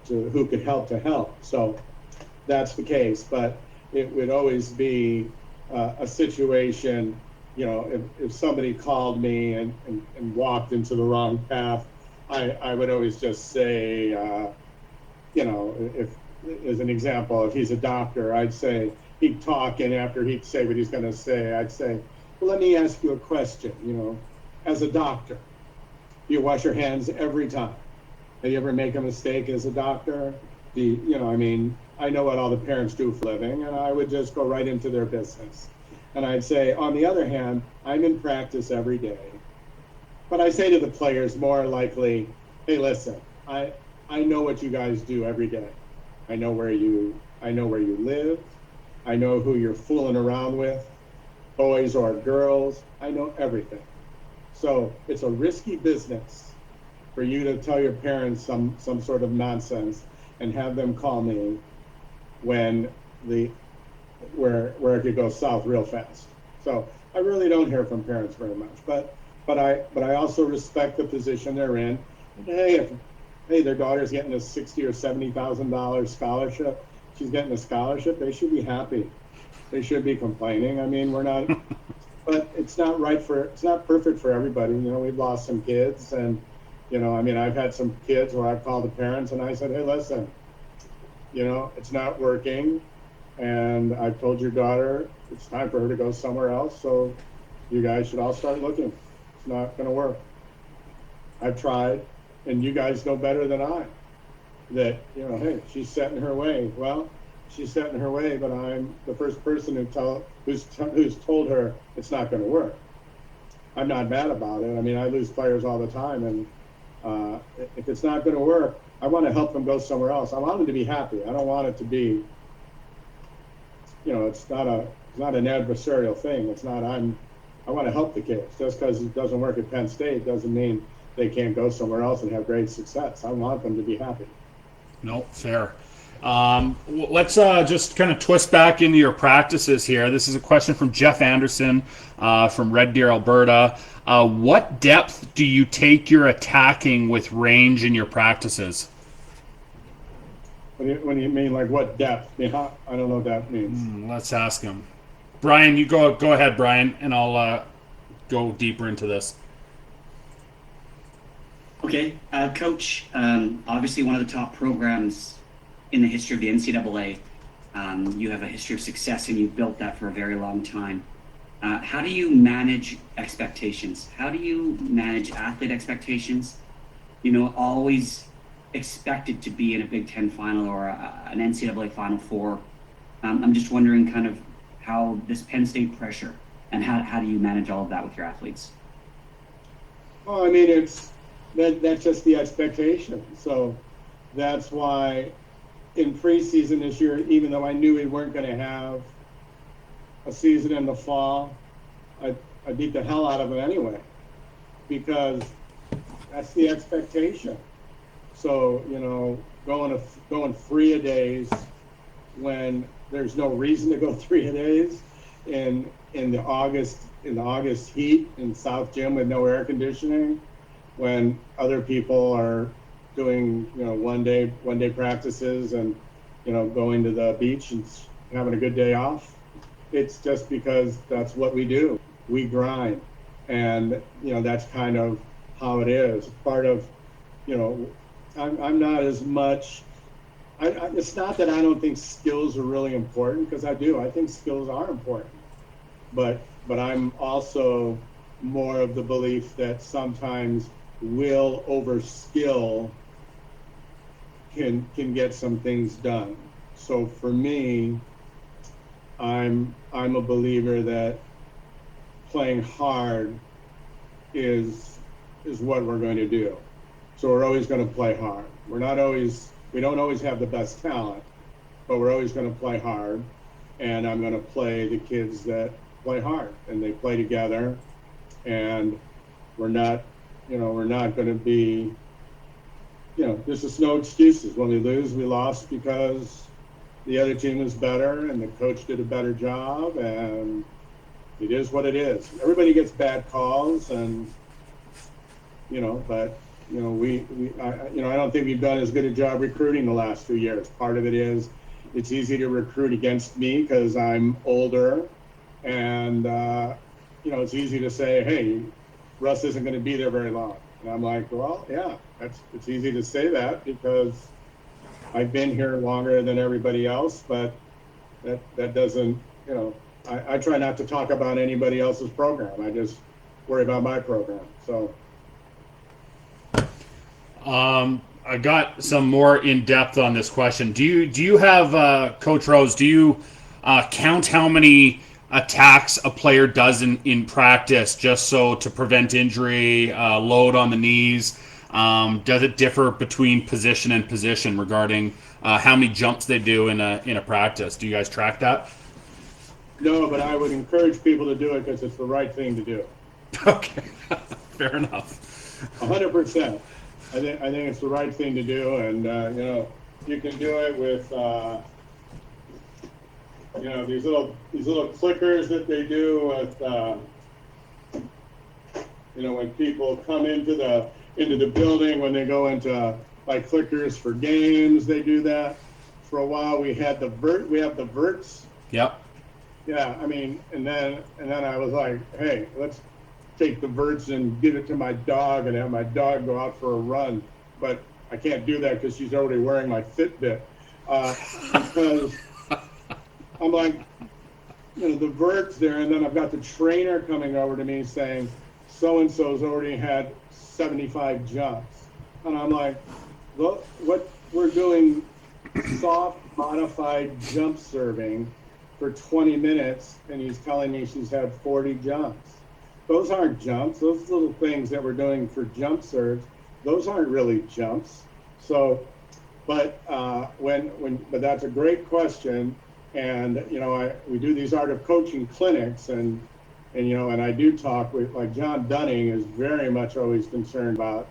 who could help to help. So that's the case. But it would always be a situation, you know, if somebody called me and walked into the wrong path, I would always just say, you know, if, as an example, if he's a doctor, I'd say, he'd talk, and after he'd say what he's going to say, I'd say, "Well, let me ask you a question. You know, as a doctor, you wash your hands every time. Have you ever make a mistake as a doctor? You know, I mean, I know what all the parents do for a living," and I would just go right into their business. And I'd say, on the other hand, I'm in practice every day. But I say to the players more likely, "Hey, listen, I know what you guys do every day. I know where you live. I know who you're fooling around with, boys or girls. I know everything. So it's a risky business, for you to tell your parents some sort of nonsense and have them call me when where it could go south real fast. So I really don't hear from parents very much, but I also respect the position they're in. And hey, their daughter's getting a $60,000 or $70,000 scholarship. She's getting a scholarship. They should be happy. They should be complaining. I mean, we're not, but it's not perfect for everybody. You know, we've lost some kids, and you know, I mean, I've had some kids where I've called the parents and I said, hey, listen, you know, it's not working. And I've told your daughter it's time for her to go somewhere else. So you guys should all start looking. It's not going to work. I've tried, and you guys know better than I that, you know, hey, she's set in her way. Well, she's set in her way, but I'm the first person who's told her it's not going to work. I'm not mad about it. I mean, I lose players all the time, and if it's not going to work, I want to help them go somewhere else. I want them to be happy. I don't want it to be, you know, it's not an adversarial thing. It's not I want to help the kids. Just because it doesn't work at Penn State doesn't mean they can't go somewhere else and have great success. I want them to be happy. No, fair. Let's just kind of twist back into your practices here. This is a question from Jeff Anderson from Red Deer, Alberta. What depth do you take your attacking with range in your practices? What do you mean, like what depth? I don't know what that means. Let's ask him. Brian, you go ahead, Brian, and I'll go deeper into this. Okay, Coach, obviously one of the top programs in the history of the NCAA. You have a history of success, and you've built that for a very long time. How do you manage expectations? How do you manage athlete expectations? You know, always expected to be in a Big Ten final or an NCAA Final Four. I'm just wondering kind of how this Penn State pressure, and how do you manage all of that with your athletes? Well, I mean, that's just the expectation. So that's why in preseason this year, even though I knew we weren't going to have a season in the fall, I beat the hell out of them anyway, because that's the expectation. So, you know, going 3-a-days when there's no reason to go 3-a-days in the August heat in South Gym with no air conditioning, when other people are doing, you know, one day practices and, you know, going to the beach and having a good day off. It's just because that's what we do. We grind, and you know, that's kind of how it is. Part of, you know, I'm not as much. It's not that I don't think skills are really important, because I do. I think skills are important, but I'm also more of the belief that sometimes will over skill can get some things done. So for me, I'm a believer that playing hard is what we're going to do. So we're always going to play hard. We don't always have the best talent, but we're always going to play hard. And I'm going to play the kids that play hard, and they play together. And we're not going to be, you know, there's just no excuses. When we lose, we lost because the other team was better and the coach did a better job, and it is what it is. Everybody gets bad calls, and, you know, but, you know, I don't think we've done as good a job recruiting the last 2 years. Part of it is it's easy to recruit against me because I'm older, and, you know, it's easy to say, hey, Russ isn't going to be there very long. And I'm like, well, yeah, it's easy to say that because I've been here longer than everybody else, but that doesn't, you know, I try not to talk about anybody else's program. I just worry about my program. So. I got some more in depth on this question. Do you have, Coach Rose, do you count how many attacks a player does in practice, just so to prevent injury, load on the knees? Does it differ between position and position regarding how many jumps they do in a practice? Do you guys track that? No, but I would encourage people to do it because it's the right thing to do. Okay, fair enough. 100%. I think it's the right thing to do, and you know, you can do it with you know, these little clickers that they do with you know, when people come into the building, when they go into like clickers for games, they do that. For a while, we have the verts. Yep. Yeah, I mean, and then I was like, hey, let's take the verts and give it to my dog and have my dog go out for a run. But I can't do that because she's already wearing my Fitbit. Because I'm like, you know, the vert's there, and then I've got the trainer coming over to me saying, so-and-so's already had 75 jumps. And I'm like, look, what we're doing, soft modified jump serving for 20 minutes, and he's telling me she's had 40 jumps. Those aren't jumps. Those little things that we're doing for jump serves, those aren't really jumps. So, but but that's a great question. And you know, we do these art of coaching clinics, and you know, and I do talk with, like, John Dunning is very much always concerned about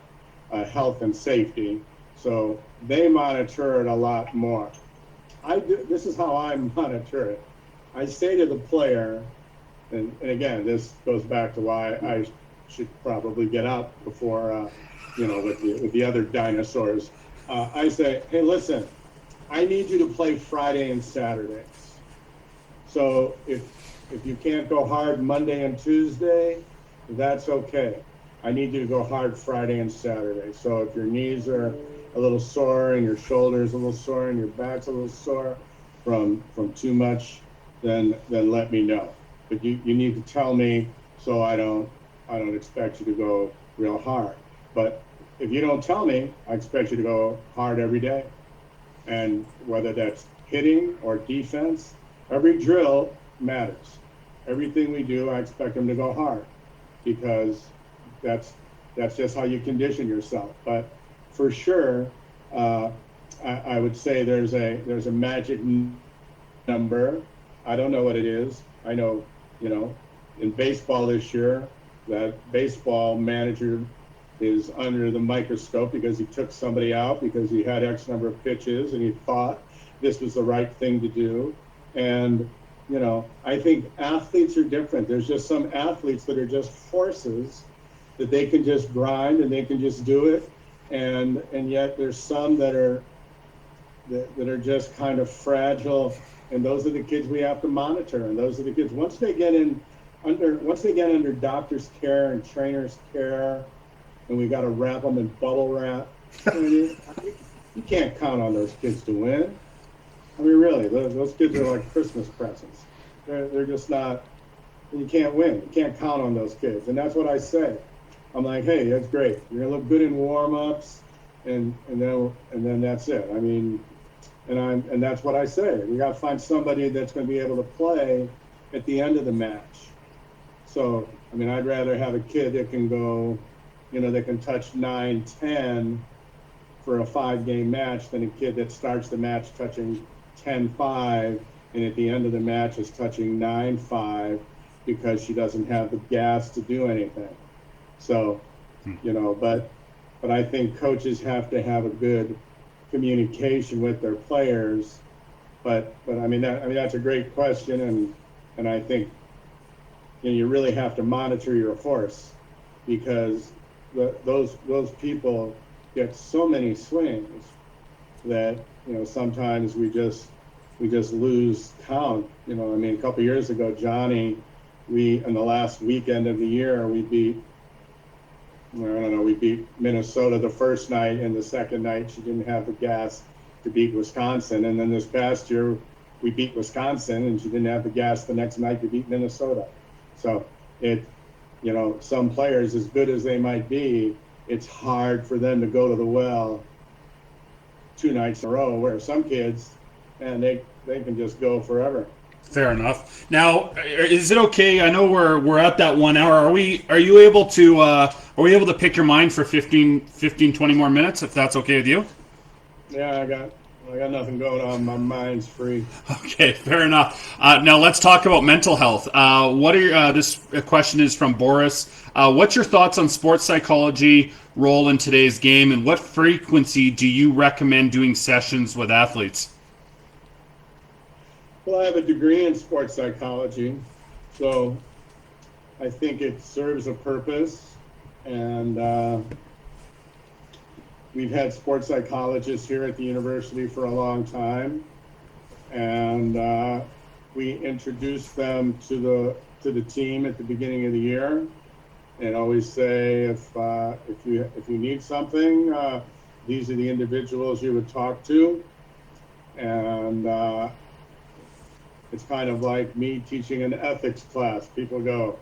health and safety. So they monitor it a lot more. This is how I monitor it. I say to the player, and again, this goes back to why I should probably get out before, you know, with the other dinosaurs. I say, hey, listen, I need you to play Friday and Saturdays. So if you can't go hard Monday and Tuesday, that's okay. I need you to go hard Friday and Saturday. So if your knees are a little sore and your shoulders a little sore and your back's a little sore from too much, then let me know. But you need to tell me, so I don't expect you to go real hard. But if you don't tell me, I expect you to go hard every day. And whether that's hitting or defense, every drill matters. Everything we do, I expect them to go hard, because that's just how you condition yourself. But for sure, I would say there's a magic number. I don't know what it is. I know, you know, in baseball this year, that baseball manager is under the microscope because he took somebody out because he had X number of pitches and he thought this was the right thing to do. And, you know, I think athletes are different. There's just some athletes that are just horses, that they can just grind and they can just do it. And yet there's some that are just kind of fragile. And those are the kids we have to monitor. And those are the kids, once they get under doctor's care and trainer's care, and we got to wrap them in bubble wrap, I mean, you can't count on those kids to win. I mean, really, those kids are like Christmas presents. They're just not, you can't win. You can't count on those kids. And that's what I say. I'm like, hey, that's great. You're gonna look good in warm-ups, and then that's it. I mean, and that's what I say. We got to find somebody that's going to be able to play at the end of the match. So, I mean, I'd rather have a kid that can go, you know, that can touch 9-10 for a 5-game match than a kid that starts the match touching 10-5 and at the end of the match is touching 9-5 because she doesn't have the gas to do anything. So, you know, but I think coaches have to have a good communication with their players. But I mean that's a great question, and I think, you know, you really have to monitor your horse, because those people get so many swings that, you know, sometimes we just lose count. You know, I mean, a couple years ago, Johnny, in the last weekend of the year, we beat Minnesota the first night, and the second night she didn't have the gas to beat Wisconsin. And then this past year we beat Wisconsin and she didn't have the gas the next night to beat Minnesota. So you know, some players, as good as they might be, it's hard for them to go to the well 2 nights in a row, where some kids, and they can just go forever. Fair enough. Now, is it okay? I know we're at that 1 hour. Are you able to pick your mind for 15, 20 more minutes, if that's okay with you? Yeah, I I got nothing going on. My mind's free. Okay, fair enough. Now let's talk about mental health. What are your, this question is from Boris. What's your thoughts on sports psychology role in today's game, and what frequency do you recommend doing sessions with athletes? Well, I have a degree in sports psychology, so I think it serves a purpose. And we've had sports psychologists here at the university for a long time, and we introduce them to the team at the beginning of the year, and always say if you need something, these are the individuals you would talk to, and it's kind of like me teaching an ethics class. People go,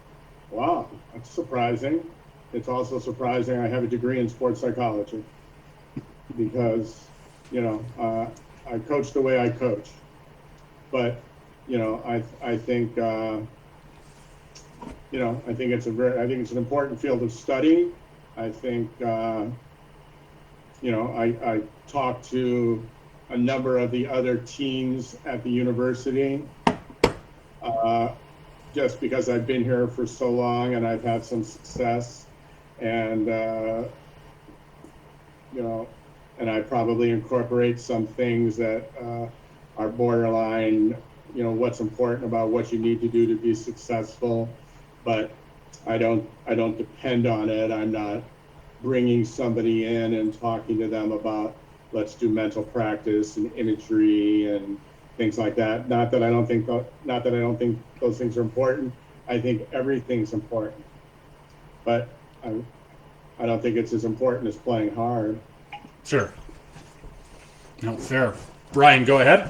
"Wow, that's surprising." It's also surprising I have a degree in sports psychology because, I coach the way I coach. But, I think, I think it's an important field of study. I think, I talk to a number of the other teams at the university, just because I've been here for so long and I've had some success, and and I probably incorporate some things that are borderline, what's important about what you need to do to be successful, but I don't depend on it. I'm not bringing somebody in and talking to them about, let's do mental practice and imagery and things like that. Not that I don't think those things are important. I think everything's important, but I don't think it's as important as playing hard. Sure. No, fair. Brian, go ahead.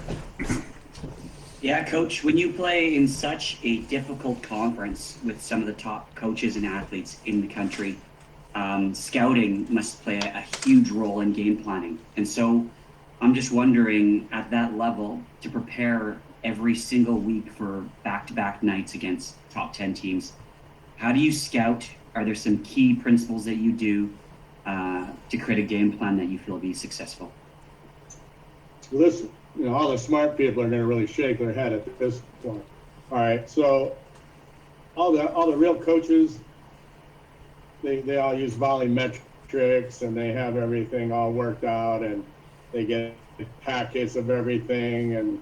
Yeah, Coach, when you play in such a difficult conference with some of the top coaches and athletes in the country, scouting must play a huge role in game planning. And so I'm just wondering, at that level, to prepare every single week for back-to-back nights against top 10 teams, how do you scout? Are there some key principles that you do to create a game plan that you feel will be successful? Listen, all the smart people are going to really shake their head at this point. All right, so all the real coaches, they all use volumetrics, and they have everything all worked out, and they get packets of everything, and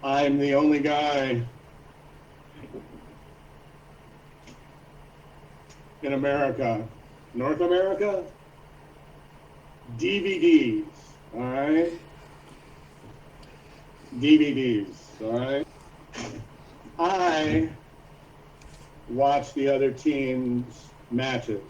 I'm the only guy in America, North America, DVDs, all right? DVDs, all right? I watch the other team's matches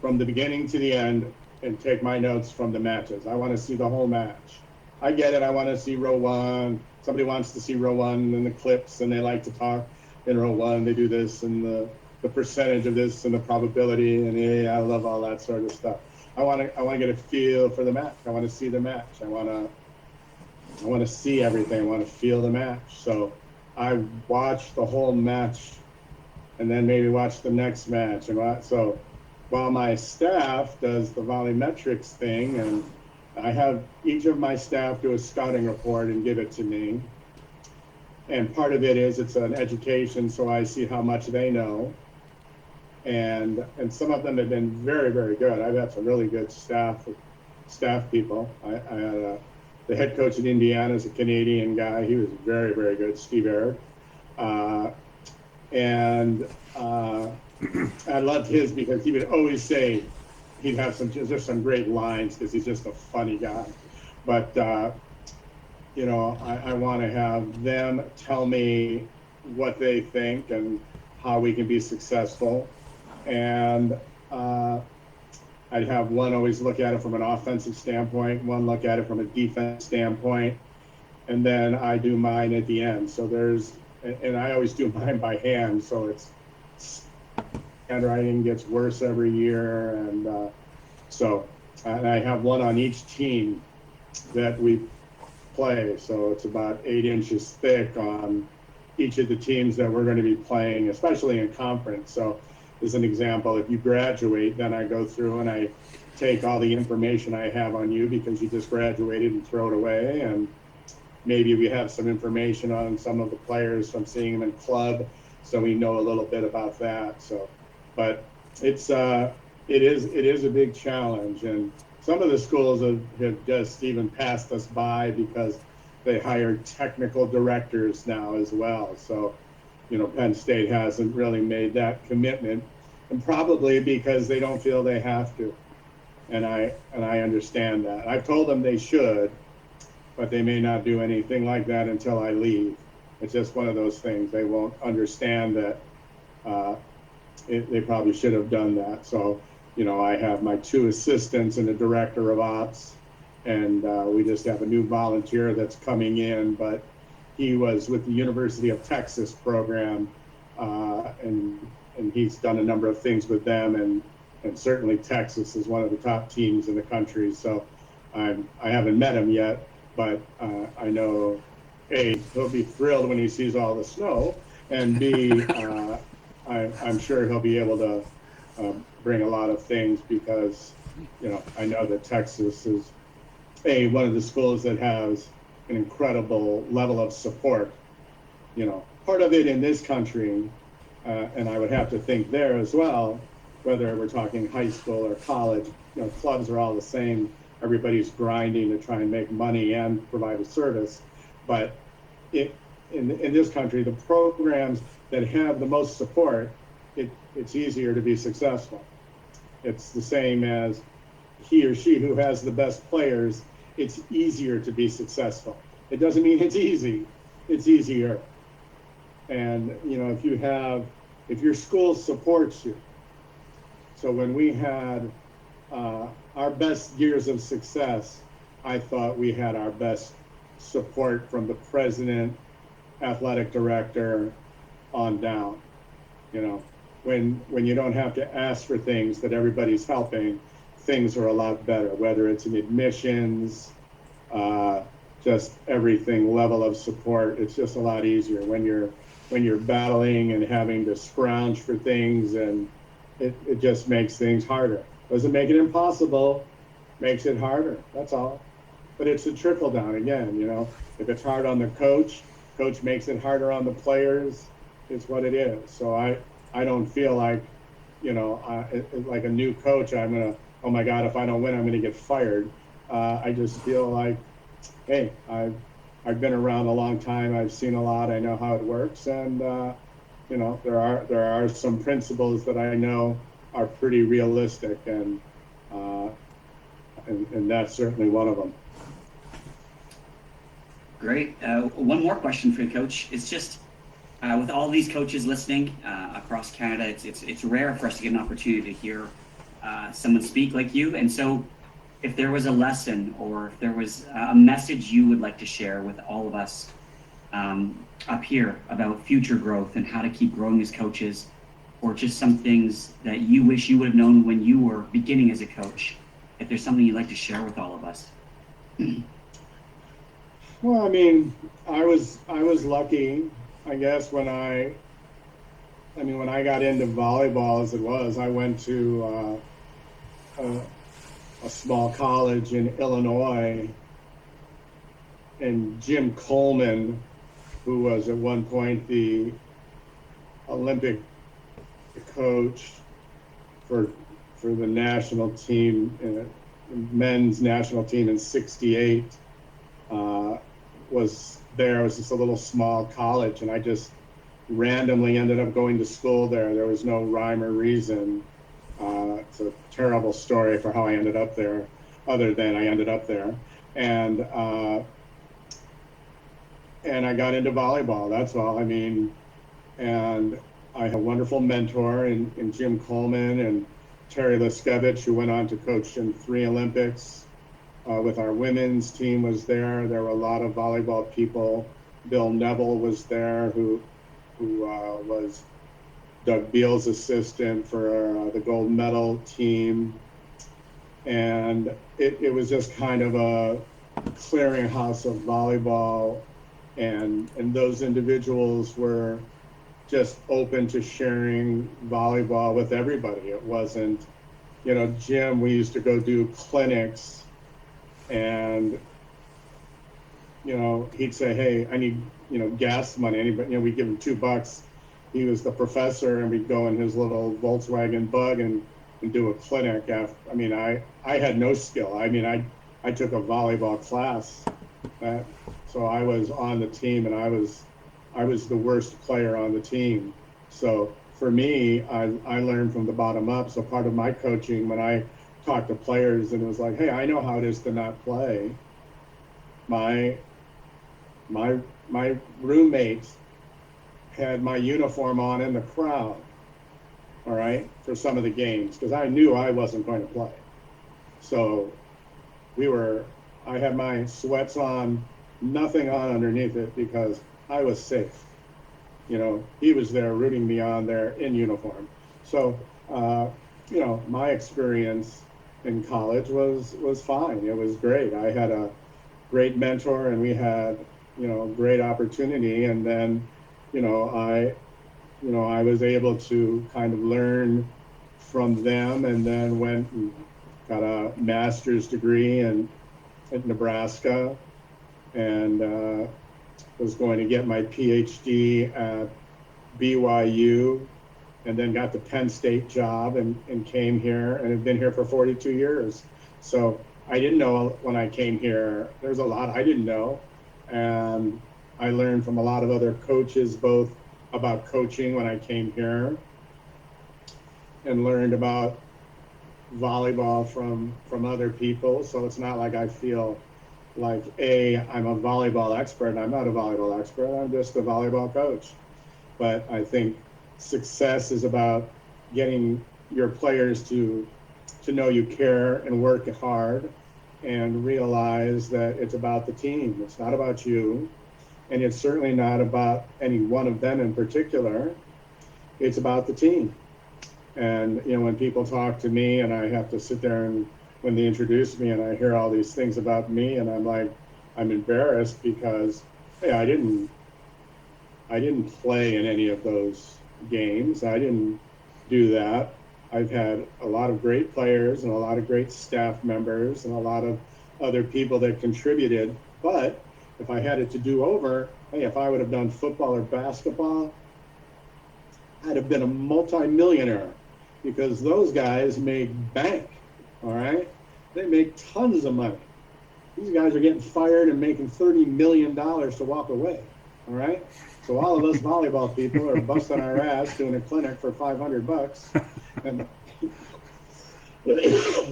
from the beginning to the end and take my notes from the matches. I want to see the whole match. I get it. I want to see row one. Somebody wants to see row one and the clips, and they like to talk in row one. They do this and the percentage of this and the probability, and yeah, I love all that sort of stuff. I want to get a feel for the match. I want to see the match. I want to see everything. I want to feel the match. So I watch the whole match, and then maybe watch the next match. And so while my staff does the volumetrics thing, and I have each of my staff do a scouting report and give it to me. And part of it is it's an education, so I see how much they know. And some of them have been very, very good. I've had some really good staff people. I had the head coach at Indiana is a Canadian guy. He was very, very good, Steve Eric. And I loved his because he would always say, he'd have just some great lines because he's just a funny guy. But, I want to have them tell me what they think and how we can be successful. And I'd have one always look at it from an offensive standpoint, one look at it from a defense standpoint, and then I do mine at the end. So and I always do mine by hand, so it's handwriting gets worse every year, and and I have one on each team that we play, so it's about 8 inches thick on each of the teams that we're going to be playing, especially in conference. So as an example, if you graduate, then I go through and I take all the information I have on you because you just graduated and throw it away. And maybe we have some information on some of the players from seeing them in club, so we know a little bit about that. So, but it is a big challenge, and some of the schools have just even passed us by because they hire technical directors now as well. So, Penn State hasn't really made that commitment, and probably because they don't feel they have to. And I understand that. I've told them they should, but they may not do anything like that until I leave. It's just one of those things. They won't understand that they probably should have done that. So, I have my 2 assistants and a director of ops, and we just have a new volunteer that's coming in, but he was with the University of Texas program, and he's done a number of things with them, and certainly Texas is one of the top teams in the country. So I haven't met him yet, but I know, A, he'll be thrilled when he sees all the snow, and B, I'm sure he'll be able to bring a lot of things because, I know that Texas is, A, one of the schools that has an incredible level of support. Part of it in this country, and I would have to think there as well, whether we're talking high school or college, clubs are all the same. Everybody's grinding to try and make money and provide a service. But in this country, the programs that have the most support, it's easier to be successful. It's the same as he or she who has the best players, it's easier to be successful. It doesn't mean it's easy, it's easier. And, if your school supports you. So when we had our best years of success, I thought we had our best support from the president, athletic director, on down. When you don't have to ask for things that everybody's helping, things are a lot better, whether it's in admissions, just everything, level of support. It's just a lot easier when you're battling and having to scrounge for things, and it just makes things harder. Doesn't make it impossible, makes it harder, that's all. But it's a trickle down again, if it's hard on the coach makes it harder on the players. It's what it is. So I don't feel like, like a new coach, I'm gonna, oh my God, if I don't win, I'm gonna get fired. I just feel like, hey, I've been around a long time. I've seen a lot. I know how it works, and there are some principles that I know are pretty realistic, and that's certainly one of them. Great. One more question for you, Coach. It's just with all these coaches listening across Canada, it's rare for us to get an opportunity to hear someone speak like you. And so, if there was a lesson or if there was a message you would like to share with all of us up here about future growth and how to keep growing as coaches, or just some things that you wish you would have known when you were beginning as a coach, if there's something you'd like to share with all of us. Well, I was lucky, I guess, when I got into volleyball as it was. I went to a small college in Illinois, and Jim Coleman, who was at one point the Olympic coach for the national team, men's national team in '68, was there. It was just a little small college, and I just randomly ended up going to school there. There was no rhyme or reason. It's a terrible story for how I ended up there, other than I ended up there. And I got into volleyball, that's all. And I had a wonderful mentor in Jim Coleman and Terry Liskevich, who went on to coach in 3 Olympics. With our women's team was there. There were a lot of volleyball people. Bill Neville was there, who was Doug Beal's assistant for the gold medal team. And it was just kind of a clearinghouse of volleyball, and those individuals were just open to sharing volleyball with everybody. It wasn't Jim, we used to go do clinics, and he'd say, "Hey, I need gas money." Anybody, we give him $2. He was the professor, and we'd go in his little Volkswagen Bug and do a clinic. I had no skill. I took a volleyball class, so I was on the team, and I was the worst player on the team. So for me, I learned from the bottom up. So part of my coaching, when I talked to players, and it was like, "Hey, I know how it is to not play." My roommates had my uniform on in the crowd, all right, for some of the games, because I knew I wasn't going to play. So I had my sweats on, nothing on underneath it, because I was safe. He was there rooting me on there in uniform. So, my experience in college was fine. It was great. I had a great mentor, and we had, great opportunity. And then, I was able to kind of learn from them, and then went and got a master's degree at Nebraska, and was going to get my PhD at BYU, and then got the Penn State job, and came here, and have been here for 42 years. So I didn't know when I came here, there's a lot I didn't know. And I learned from a lot of other coaches, both about coaching when I came here, and learned about volleyball from other people. So it's not like I feel like I'm a volleyball expert. I'm not a volleyball expert. I'm just a volleyball coach. But I think success is about getting your players to know you care and work hard, and realize that it's about the team. It's not about you, and it's certainly not about any one of them in particular. It's about the team. And when people talk to me, and I have to sit there, and when they introduce me and I hear all these things about me, and I'm embarrassed, because hey, I didn't play in any of those games. I didn't do that. I've had a lot of great players and a lot of great staff members and a lot of other people that contributed. But if I had it to do over, hey, if I would have done football or basketball, I'd have been a multi-millionaire, because those guys make bank, all right? They make tons of money. These guys are getting fired and making $30 million to walk away, all right? So all of us volleyball people are busting our ass doing a clinic for $500. And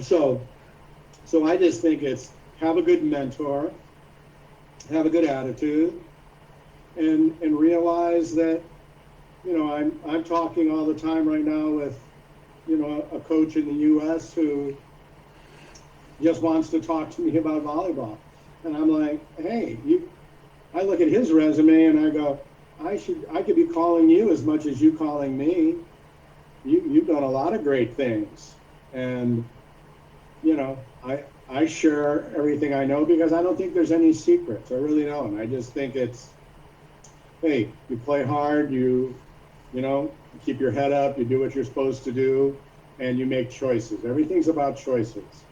so I just think it's have a good mentor, have a good attitude, and realize that, I'm talking all the time right now with, a coach in the U.S. who just wants to talk to me about volleyball. And I'm like, hey, I look at his resume and I go, I could be calling you as much as you calling me. You've done a lot of great things. And, I share everything I know, because I don't think there's any secrets. I really don't. I just think it's, hey, you play hard, you keep your head up, you do what you're supposed to do, and you make choices. Everything's about choices.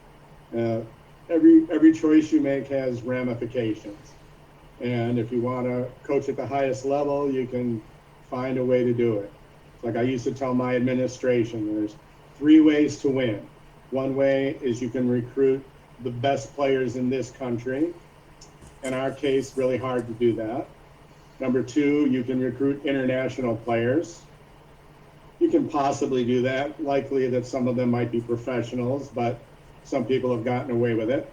Every choice you make has ramifications. And if you want to coach at the highest level, you can find a way to do it. Like I used to tell my administration, there's 3 ways to win. One way is you can recruit the best players in this country. In our case, really hard to do that. Number 2, you can recruit international players. You can possibly do that. Likely that some of them might be professionals, but some people have gotten away with it.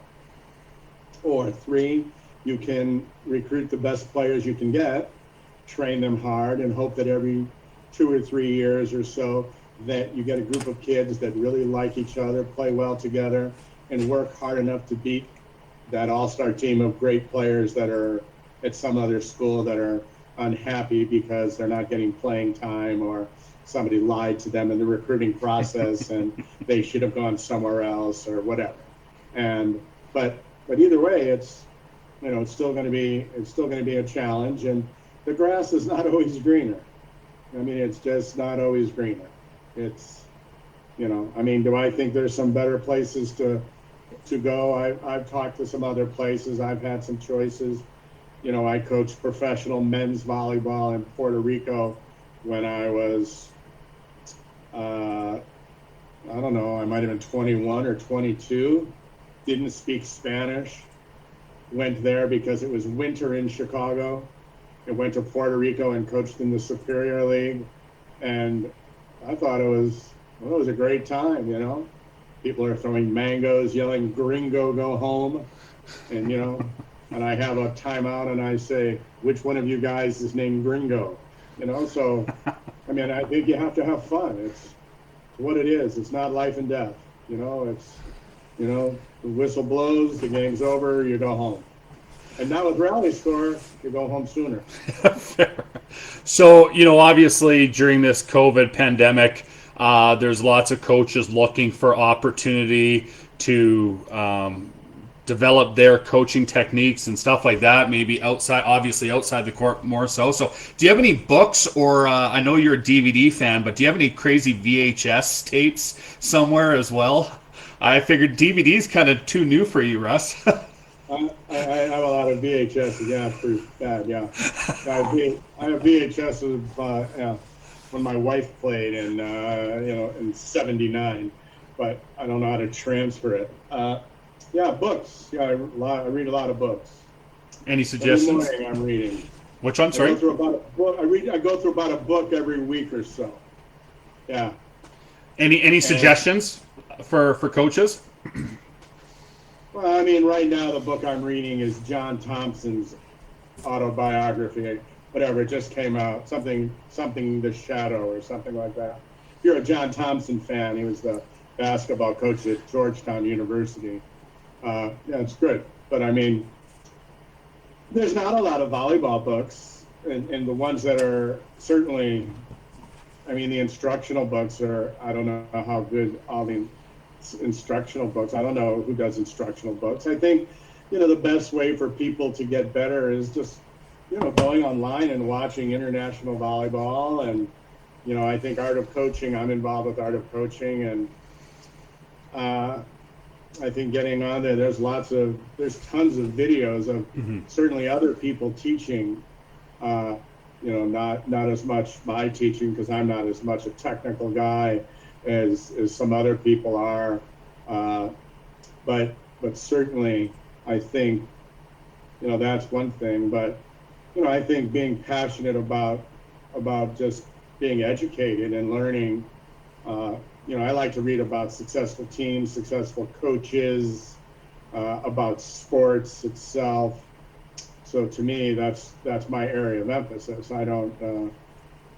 Or 3, you can recruit the best players you can get, train them hard, and hope that every 2 or 3 years or so that you get a group of kids that really like each other, play well together, and work hard enough to beat that all-star team of great players that are at some other school that are unhappy because they're not getting playing time, or somebody lied to them in the recruiting process and they should have gone somewhere else, or whatever. But either way, it's still going to be a challenge, and the grass is not always greener. I mean, it's just not always greener. It's I mean, do I think there's some better places to go? I've talked to some other places. I've had some choices. I coached professional men's volleyball in Puerto Rico when I was, I don't know, I might have been 21 or 22. Didn't speak Spanish. Went there because it was winter in Chicago. I went to Puerto Rico and coached in the Superior League. And I thought it was a great time, People are throwing mangoes, yelling, "Gringo, go home." And, and I have a timeout and I say, "Which one of you guys is named Gringo?" So, I mean, I think you have to have fun. It's what it is. It's not life and death. It's, the whistle blows, the game's over, you go home. And now with Rally Score, you go home sooner. Fair. So, obviously during this COVID pandemic, there's lots of coaches looking for opportunity to develop their coaching techniques and stuff like that, maybe obviously outside the court more so. So do you have any books, or I know you're a DVD fan, but do you have any crazy VHS tapes somewhere as well? I figured DVD's kind of too new for you, Russ. I have a lot of VHS. Yeah, pretty bad. Yeah, I have VHS of when my wife played in '79, but I don't know how to transfer it. Yeah, books. Yeah, I read a lot of books. Any suggestions? Every morning I'm reading. Which one? Sorry. I go through about a book every week or so. Yeah. Any suggestions for coaches? Well, I mean, right now the book I'm reading is John Thompson's autobiography. Whatever, it just came out. Something The Shadow or something like that. If you're a John Thompson fan, he was the basketball coach at Georgetown University. Yeah, it's good. But I mean, there's not a lot of volleyball books, and the ones that are certainly, I mean, the instructional books are, I don't know how good all the instructional books, I don't know who does instructional books. I think, the best way for people to get better is just, going online and watching international volleyball. And, I think Art of Coaching, I'm involved with Art of Coaching, and I think getting on there, there's tons of videos of certainly other people teaching, not as much my teaching, because I'm not as much a technical guy as some other people are. But certainly I think, that's one thing. But, I think being passionate about just being educated and learning, I like to read about successful teams, successful coaches, about sports itself. So to me, that's my area of emphasis. I don't know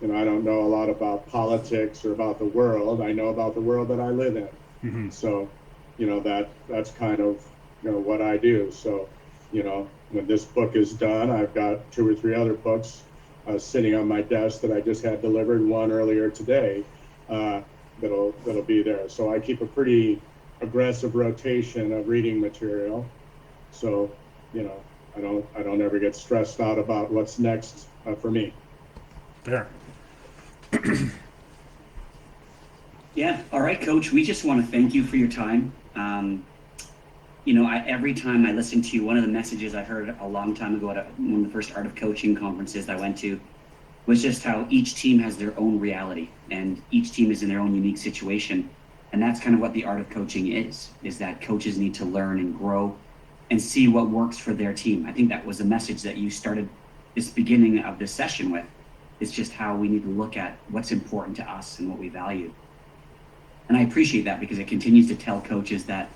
a lot about politics or about the world. I know about the world that I live in. Mm-hmm. So, that's kind of, what I do. So, when this book is done, I've got 2 or 3 other books sitting on my desk that I just had delivered, one earlier today. That'll be there. So I keep a pretty aggressive rotation of reading material. So, I don't ever get stressed out about what's next for me. Fair. Yeah. All right, Coach. We just want to thank you for your time. Every time I listen to you, one of the messages I heard a long time ago at one of the first Art of Coaching conferences I went to was just how each team has their own reality and each team is in their own unique situation. And that's kind of what the Art of Coaching is that coaches need to learn and grow and see what works for their team. I think that was a message that you started this beginning of this session with. It's just how we need to look at what's important to us and what we value. And I appreciate that, because it continues to tell coaches that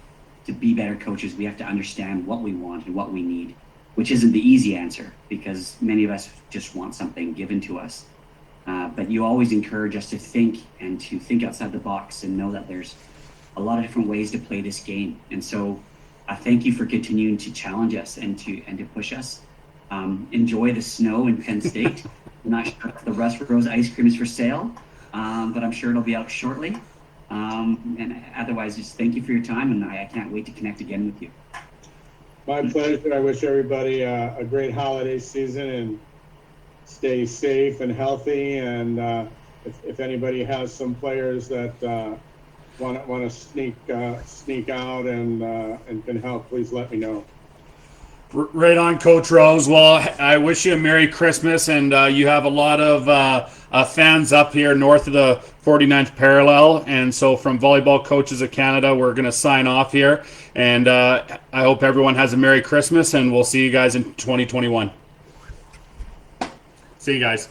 to be better coaches, we have to understand what we want and what we need, which isn't the easy answer, because many of us just want something given to us. But you always encourage us to think outside the box and know that there's a lot of different ways to play this game. And so I thank you for continuing to challenge us and to push us. Enjoy the snow in Penn State. I'm not sure if the Russ Rose ice cream is for sale, but I'm sure it'll be out shortly. And otherwise, just thank you for your time, and I can't wait to connect again with you. My pleasure. I wish everybody a great holiday season, and stay safe and healthy. And if anybody has some players that want to sneak out and can help, please let me know. Right on, Coach Rose. Well, I wish you a Merry Christmas, and you have a lot of fans up here north of the 49th parallel. And so from Volleyball Coaches of Canada, we're going to sign off here. And I hope everyone has a Merry Christmas, and we'll see you guys in 2021. See you guys.